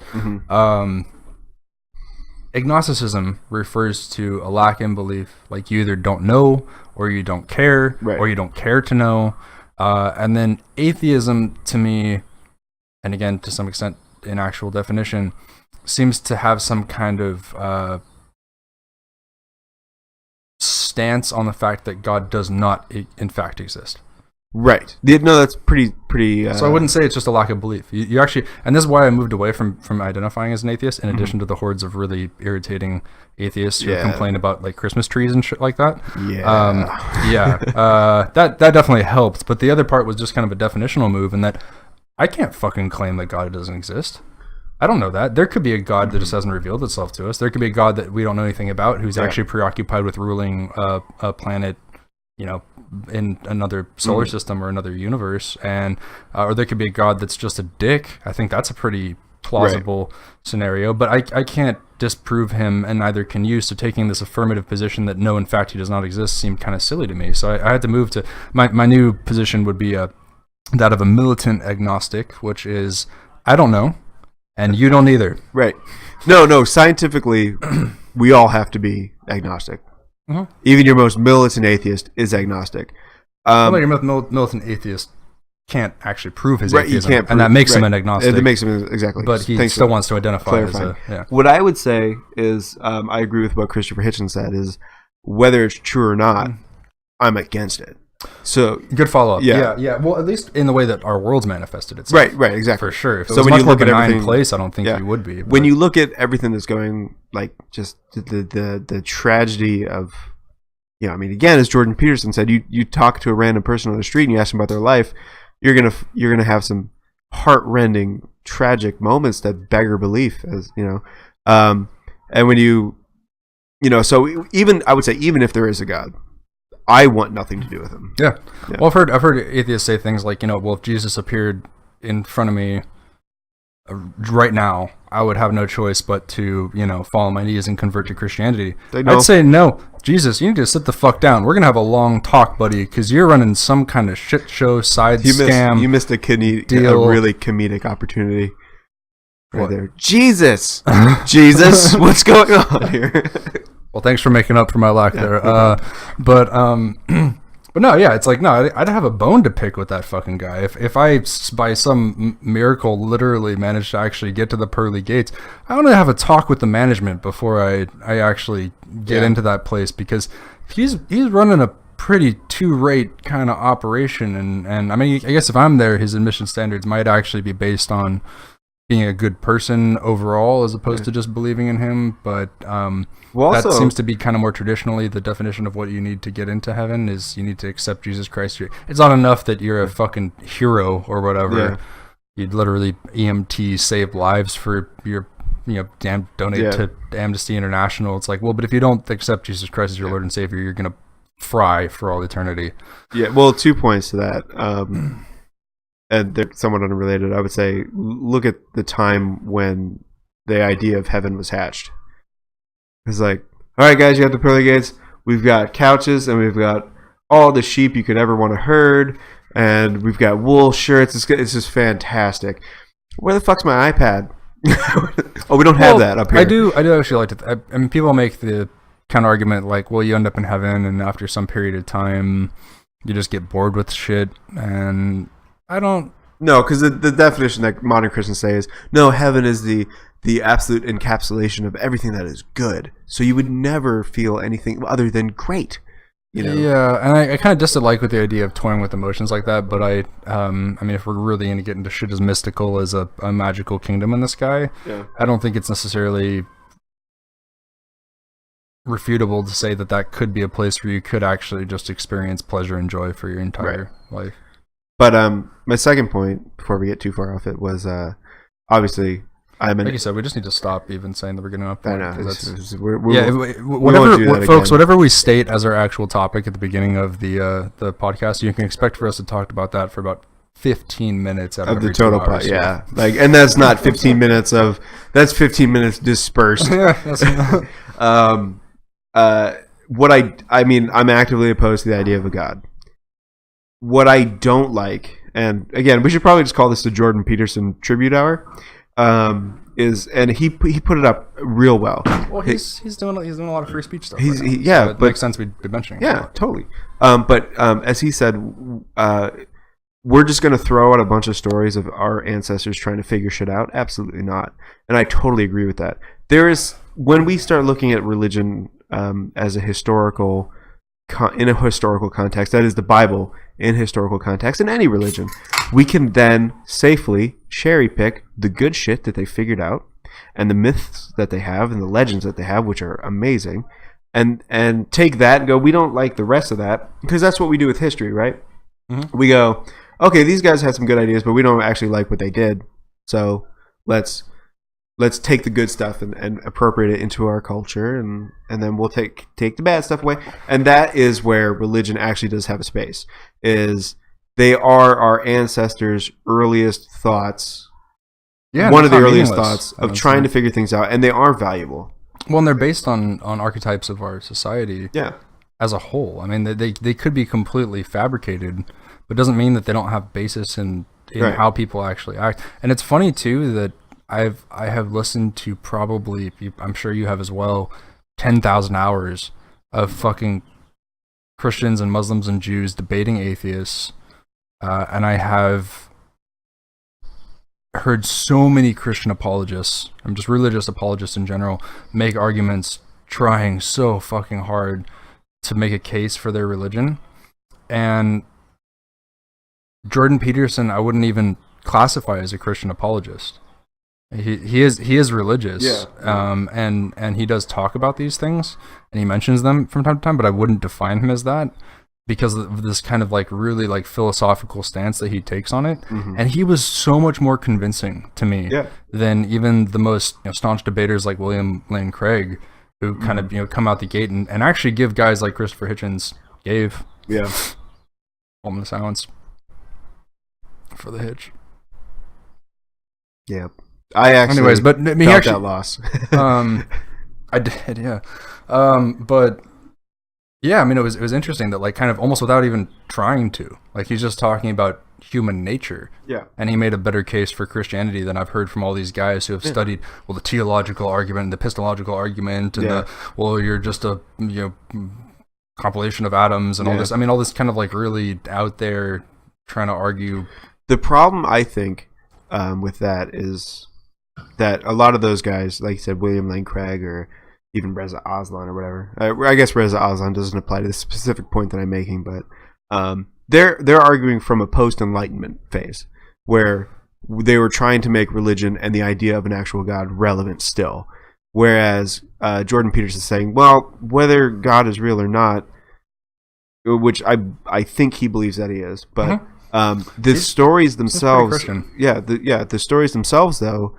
agnosticism refers to a lack in belief, like you either don't know or you don't care, or you don't care to know. And then atheism, to me, and again, to some extent, in actual definition, seems to have some kind of stance on the fact that God does not, in fact, exist. Right. No, that's pretty. So I wouldn't say it's just a lack of belief. You actually, and this is why I moved away from identifying as an atheist. In addition to the hordes of really irritating atheists who complain about like Christmas trees and shit like that. That definitely helped. But the other part was just kind of a definitional move, in that I can't fucking claim that God doesn't exist. I don't know that. There could be a God that just hasn't revealed itself to us. There could be a God that we don't know anything about, who's actually preoccupied with ruling a planet, in another solar system or another universe, and or there could be a God that's just a dick. I think that's a pretty plausible scenario, but I can't disprove him, and neither can you. So taking this affirmative position that no, in fact, he does not exist seemed kind of silly to me. So I had to move to my new position would be that of a militant agnostic, which is I don't know, and you don't either. Right. No. Scientifically, we all have to be agnostic. Even your most militant atheist is agnostic. Your militant atheist can't actually prove his atheism, and that makes him an agnostic. That makes him exactly. But he still wants to identify as a. What I would say is, I agree with what Christopher Hitchens said. Is whether it's true or not, I'm against it. So good follow up. Yeah. Well, at least in the way that our world's manifested itself. Right. Exactly. For sure. If it was much more benign place, I don't think you would be. But when you look at everything that's going, like just the tragedy of, again, as Jordan Peterson said, you talk to a random person on the street and you ask them about their life, you're gonna have some heartrending, tragic moments that beggar belief, as and when so even I would say even if there is a God, I want nothing to do with him. Yeah. Well, I've heard atheists say things like, well, if Jesus appeared in front of me right now, I would have no choice but to, fall on my knees and convert to Christianity. I'd say, no, Jesus, you need to sit the fuck down. We're going to have a long talk, buddy, because you're running some kind of shit show scam. You missed a really comedic opportunity right there. Jesus, what's going on here? Well, thanks for making up for my lack there. But no, yeah, it's like, no, I'd have a bone to pick with that fucking guy. If I, by some miracle, literally managed to actually get to the pearly gates, I want to have a talk with the management before I actually get into that place, because he's running a pretty two-rate kind of operation. And I mean, I guess if I'm there, his admission standards might actually be based on being a good person overall as opposed to just believing in him. But that seems to be kind of more traditionally the definition of what you need to get into heaven is you need to accept Jesus Christ. It's not enough that you're a fucking hero or whatever. You'd literally EMT save lives for your donate to Amnesty International. It's like, well, but if you don't accept Jesus Christ as your Lord and Savior, you're gonna fry for all eternity. Well, 2 points to that. And they're somewhat unrelated. I would say, look at the time when the idea of heaven was hatched. It's like, all right, guys, you got the pearly gates. We've got couches, and we've got all the sheep you could ever want to herd, and we've got wool shirts. It's just fantastic. Where the fuck's my iPad? We don't have that up here. I do actually like to. I mean, people make the kind of argument like, well, you end up in heaven, and after some period of time, you just get bored with shit, and I don't. No, because the definition that modern Christians say is, no, heaven is the absolute encapsulation of everything that is good. So you would never feel anything other than great. Yeah, and I kind of dislike with the idea of toying with emotions like that. But I mean, if we're really going to get into shit as mystical as a magical kingdom in the sky, I don't think it's necessarily refutable to say that could be a place where you could actually just experience pleasure and joy for your entire life. But my second point, before we get too far off it, was obviously like you said, we just need to stop even saying the beginning of I know. Whatever we state as our actual topic at the beginning of the podcast, you can expect for us to talk about that for about 15 minutes out of the total hours, so. Yeah, like, and that's not 15 minutes of, that's 15 minutes dispersed. What I mean, I'm actively opposed to the idea of a God. What I don't like, and again, we should probably just call this the Jordan Peterson tribute hour, and he put it up real well. Well, he's doing a lot of free speech stuff. So it makes sense we'd be mentioning. Yeah, totally. But as he said, we're just going to throw out a bunch of stories of our ancestors trying to figure shit out. Absolutely not. And I totally agree with that. When we start looking at religion as a historical, in a historical context, that is the Bible in historical context, in any religion, we can then safely cherry pick the good shit that they figured out and the myths that they have and the legends that they have, which are amazing, and take that and go, we don't like the rest of that, because that's what we do with history, right? Mm-hmm. We go, okay, these guys had some good ideas, but we don't actually like what they did, so let's take the good stuff and appropriate it into our culture, and then we'll take the bad stuff away. And that is where religion actually does have a space, is they are our ancestors' earliest thoughts, one of the earliest thoughts of trying to figure things out, and they are valuable. Well, and they're based on archetypes of our society as a whole. I mean, they could be completely fabricated, but it doesn't mean that they don't have basis in how people actually act. And it's funny, too, that I have listened to probably, I'm sure you have as well, 10,000 hours of fucking Christians and Muslims and Jews debating atheists, and I have heard so many Christian apologists, I'm just religious apologists in general, make arguments trying so fucking hard to make a case for their religion. And Jordan Peterson, I wouldn't even classify as a Christian apologist. He is religious, and he does talk about these things, and he mentions them from time to time, but I wouldn't define him as that because of this kind of like really like philosophical stance that he takes on it. Mm-hmm. And he was so much more convincing to me than even the most staunch debaters like William Lane Craig, who kind of come out the gate and actually give guys like Christopher Hitchens moment of silence for the Hitch. Yeah. I actually felt that loss. I did, yeah. But yeah, I mean, it was interesting that, like, kind of almost without even trying to, like, he's just talking about human nature. Yeah. And he made a better case for Christianity than I've heard from all these guys who have studied, the teleological argument, the epistemological argument, and you're just a compilation of atoms and all this. I mean, all this kind of like really out there trying to argue. The problem, I think, with that is that a lot of those guys, like you said, William Lane Craig or even Reza Aslan or whatever. I guess Reza Aslan doesn't apply to the specific point that I'm making, but they're arguing from a post-Enlightenment phase where they were trying to make religion and the idea of an actual God relevant still. Whereas Jordan Peterson is saying, well, whether God is real or not, which I think he believes that he is, but the stories themselves, the stories themselves though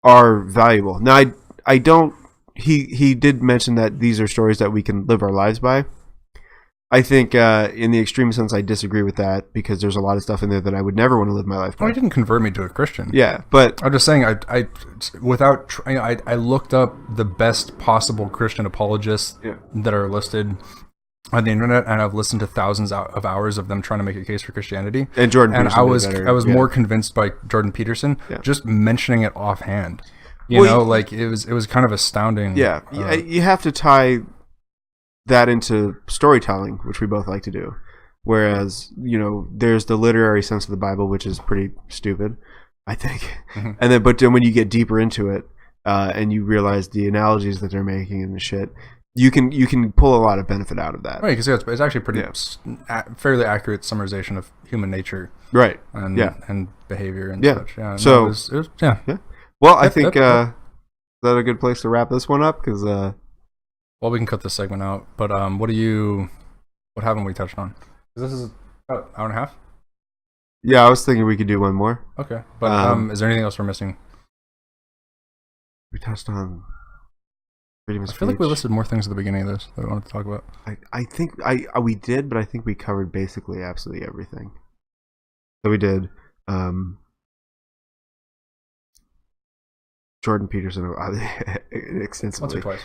are valuable. Now I don't. He did mention that these are stories that we can live our lives by. I think in the extreme sense, I disagree with that because there's a lot of stuff in there that I would never want to live my life by. Well, he didn't convert me to a Christian. Yeah, but I'm just saying, I looked up the best possible Christian apologists that are listed on the internet, and I've listened to thousands of hours of them trying to make a case for Christianity. And Jordan Peterson I was more convinced by Jordan Peterson just mentioning it offhand. You know, like it was kind of astounding. Yeah, you have to tie that into storytelling, which we both like to do. Whereas, there's the literary sense of the Bible, which is pretty stupid, I think. Mm-hmm. And but then when you get deeper into it, and you realize the analogies that they're making and the shit, you can pull a lot of benefit out of that. Right, because it's actually pretty fairly accurate summarization of human nature, right? And behavior and such. Yeah. So it was. Well, I think is that a good place to wrap this one up? Because well, we can cut this segment out. But what haven't we touched on? This is about an hour and a half. Yeah, I was thinking we could do one more. Okay, but is there anything else we're missing? We touched on freedom of I speech. feel like we listed more things at the beginning of this that we wanted to talk about. I think we did, but I think we covered basically absolutely everything. So we did Jordan Peterson extensively. Once or twice.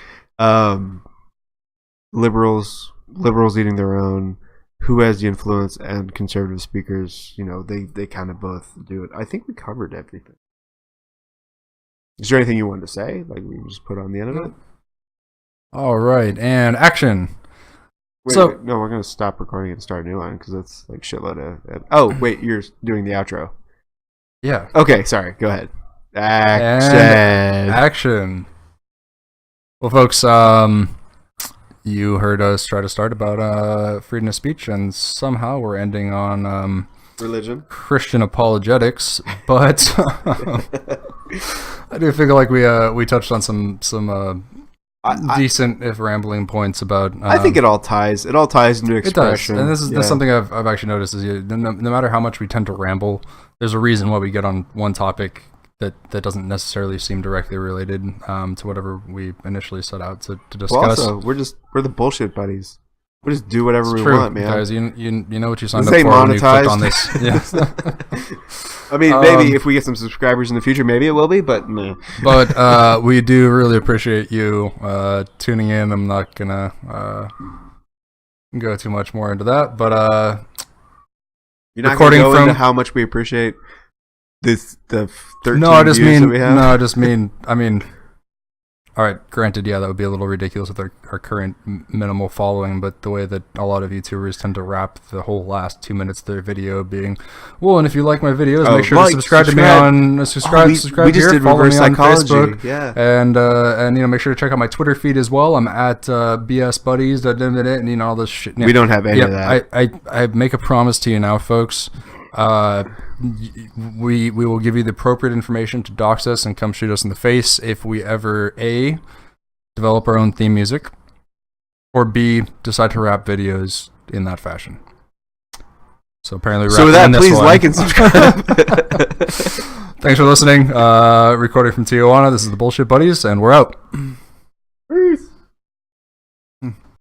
Liberals eating their own. Who has the influence, and conservative speakers, they kind of both do it. I think we covered everything. Is there anything you wanted to say? Like we just put on the end of it? All right, and action. Wait, no, we're going to stop recording and start a new one because that's like shitload of... Oh, wait, you're doing the outro. Yeah. Okay, sorry. Go ahead. Action. Well, folks, you heard us try to start about freedom of speech, and somehow we're ending on religion, Christian apologetics. But I do feel like we touched on some decent, if rambling, points about. I think it all ties. It all ties into expression. It does, and this is something I've actually noticed is no matter how much we tend to ramble, there's a reason why we get on one topic that doesn't necessarily seem directly related to whatever we initially set out to discuss. Well, also, we're the bullshit buddies. We just do whatever we want, man. Guys, you know what you signed up for monetized. when you clicked on this. Yeah. I mean, maybe if we get some subscribers in the future, maybe it will be, but meh. But we do really appreciate you tuning in. I'm not gonna go too much more into that, but you're not gonna go into how much we appreciate the 13 views that we have? No, I just mean, all right, granted, yeah, that would be a little ridiculous with our current minimal following, but the way that a lot of YouTubers tend to wrap the whole last 2 minutes of their video being, well, and if you like my videos, make sure to subscribe to me on subscribe here, follow me on Facebook, and make sure to check out my Twitter feed as well. I'm at BS Buddies, and all this shit. We don't have any of that. I make a promise to you now, folks. We will give you the appropriate information to dox us and come shoot us in the face if we ever A, develop our own theme music, or B, decide to rap videos in that fashion. So apparently, so with that, please like and subscribe. Thanks for listening. Recording from Tijuana. This is the Bullshit Buddies, and we're out.